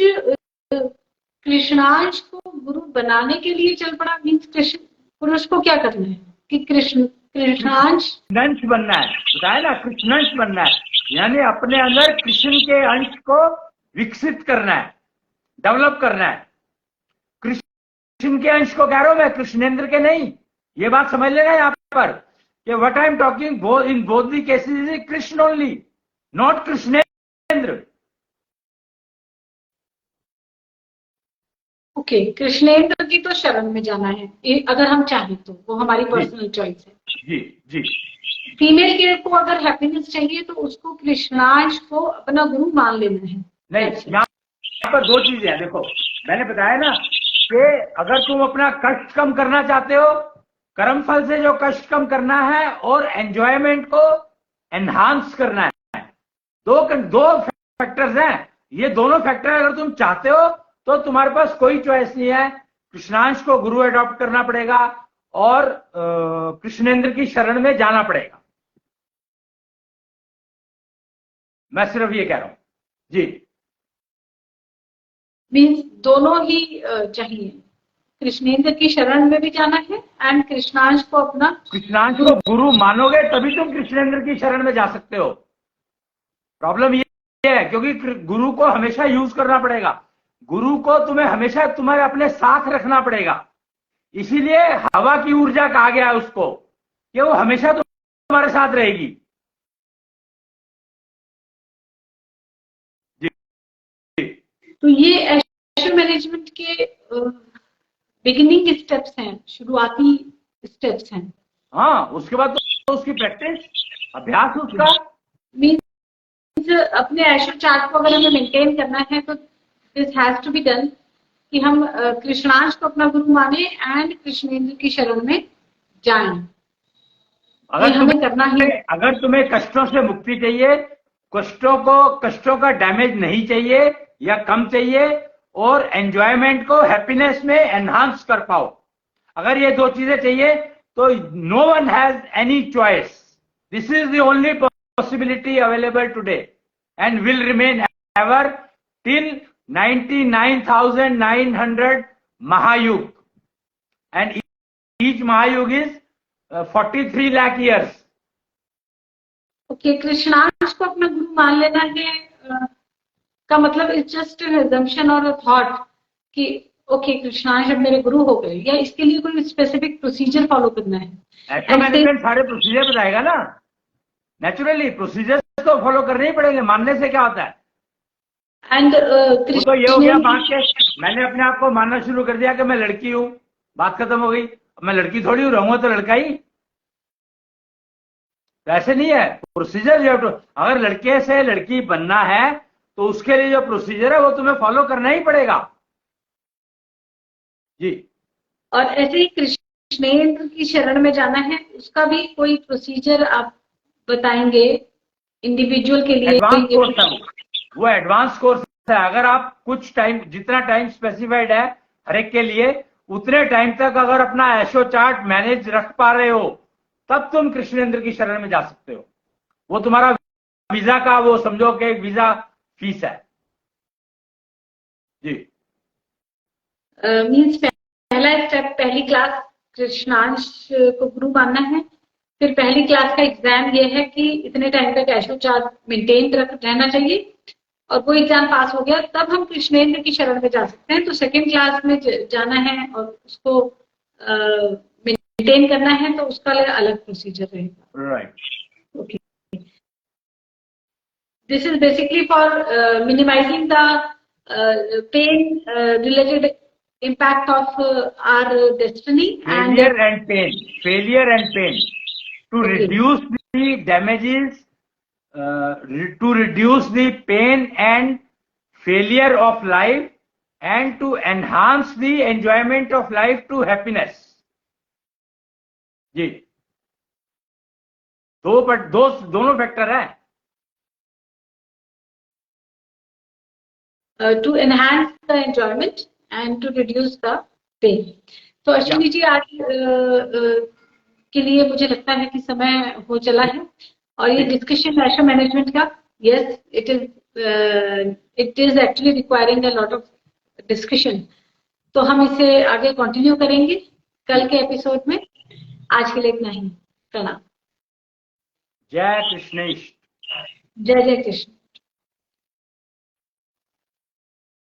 कृष्णांश को गुरु बनाने के लिए चल पड़ा, मीन्स कृष्ण, पुरुष को क्या करना है कि कृष्णांश बनना है, बताया ना, कृष्णंश बनना है, यानी अपने अंदर कृष्ण के अंश को विकसित करना है, डेवलप करना है। कृष्ण के अंश को कह रहा हूं मैं, कृष्णेंद्र के नहीं। ये बात समझ लेना यहाँ पर कि what I am talking in both the cases is Krishna only, not Krishnendra. Okay, Krishnendra की तो शरण में जाना है अगर हम चाहें तो, वो हमारी पर्सनल चॉइस है। जी जी। फीमेल के को अगर हैप्पीनेस चाहिए तो उसको कृष्णांश को अपना गुरु मान लेना है। नहीं, यहाँ पर दो चीजें हैं। देखो, मैंने बताया ना कि अगर तुम अपना कष्ट कम करना चाहते हो, कर्मफल से जो कष्ट कम करना है और एंजॉयमेंट को एनहांस करना है, दो फैक्टर्स हैं। ये दोनों फैक्टर अगर तुम चाहते हो तो तुम्हारे पास कोई चॉइस नहीं है, कृष्णांश को गुरु अडॉप्ट करना पड़ेगा और कृष्णेंद्र की शरण में जाना पड़ेगा। मैं सिर्फ ये कह रहा हूं जी। मीन्स दोनों ही चाहिए, कृष्णेंद्र की शरण में भी जाना है एंड कृष्णांश को अपना कृष्णांश को गुरु मानोगे तभी तुम कृष्णेंद्र की शरण में जा सकते हो। प्रॉब्लम ये है क्योंकि गुरु को हमेशा यूज करना पड़ेगा, गुरु को तुम्हें हमेशा तुम्हारे अपने साथ रखना पड़ेगा। इसीलिए हवा की ऊर्जा कहा गया है उसको कि वो हमेशा तुम्हारे साथ रहेगी। तो ये एश्योर मैनेजमेंट के बिगिनिंग स्टेप्स हैं, शुरुआती स्टेप्स हैं। हाँ, उसके बाद तो उसकी प्रैक्टिस, अभ्यास उसका मीन्स अपने एश्योर चार्ट को अगर हमें मेंटेन करना है तो this has to be done कि हम कृष्णांश को अपना गुरु माने एंड कृष्णेंद्र की शरण में जाएं। हमें करना ही। अगर तुम्हें कष्टों से मुक्ति चाहिए, कष्टों का डैमेज नहीं चाहिए या कम चाहिए, और एंजॉयमेंट को हैप्पीनेस में एनहांस कर पाओ, अगर ये दो चीजें चाहिए तो no one has any choice. This is the only possibility available today and will remain ever till 99,900 महायुग, एंड ईच महायुग is 43 lakh years. Okay, Krishnansh को अपना गुरु मान लेना है का मतलब इट्स जस्ट एन अजम्पशन और अ थॉट कि ओके कृष्णांश अब मेरे गुरु हो गए, या इसके लिए कोई स्पेसिफिक प्रोसीजर फॉलो करना है? ऐसा मैनेजमेंट सारे प्रोसीजर बताएगा ना, नेचुरली प्रोसीजर तो फॉलो करने ही पड़ेंगे, मानने से क्या होता है। एंड तो ये हो गया बात के मैंने अपने आप को मानना शुरू कर दिया कि मैं लड़की हूं, बात खत्म हो गई। मैं लड़की थोड़ी हूं, रहूंगा तो लड़का ही। ऐसे नहीं है प्रोसीजर। अगर लड़के से लड़की बनना है तो उसके लिए जो प्रोसीजर है वो तुम्हें फॉलो करना ही पड़ेगा जी। और ऐसे ही कृष्णेंद्र की शरण में जाना है, उसका भी कोई प्रोसीजर आप बताएंगे इंडिविजुअल के लिए? एडवांस कोर्स है वो एडवांस कोर्स है। अगर आप कुछ टाइम, जितना टाइम स्पेसिफाइड है हर एक के लिए, उतने टाइम तक अगर अपना एशो चार्ट मैनेज रख पा रहे हो तब तुम कृष्णेंद्र की शरण में जा सकते हो। वो तुम्हारा वीजा का, वो समझो कि एक वीजा फीस है जी। मीन्स पहला स्टेप, पहली क्लास कृष्णांश को गुरु मानना है, फिर पहली क्लास का एग्जाम ये है कि इतने टाइम तक एशो चार्ट मेंटेन रहना चाहिए, और वो एग्जाम पास हो गया तब हम कृष्णेंद्र की शरण में जा सकते हैं। तो सेकेंड क्लास में जाना है और उसको मेंटेन करना है तो उसका अलग प्रोसीजर रहेगा। Right, okay. This is basically for minimizing the pain related impact of our destiny failure and pain to okay. reduce the damages, to reduce the pain and failure of life, and to enhance the enjoyment of life to happiness जी। दोनों फैक्टर है। To enhance the enjoyment and to reduce the pain. तो अश्विनी जी आज के लिए मुझे लगता है कि समय हो चला है, और ये डिस्कशन एशो मैनेजमेंट का, yes it is actually requiring a lot of discussion. तो हम इसे आगे कंटिन्यू करेंगे कल के एपिसोड में। आज के लिए इतना ही। प्रणाम। जय कृष्ण। जय जय कृष्ण।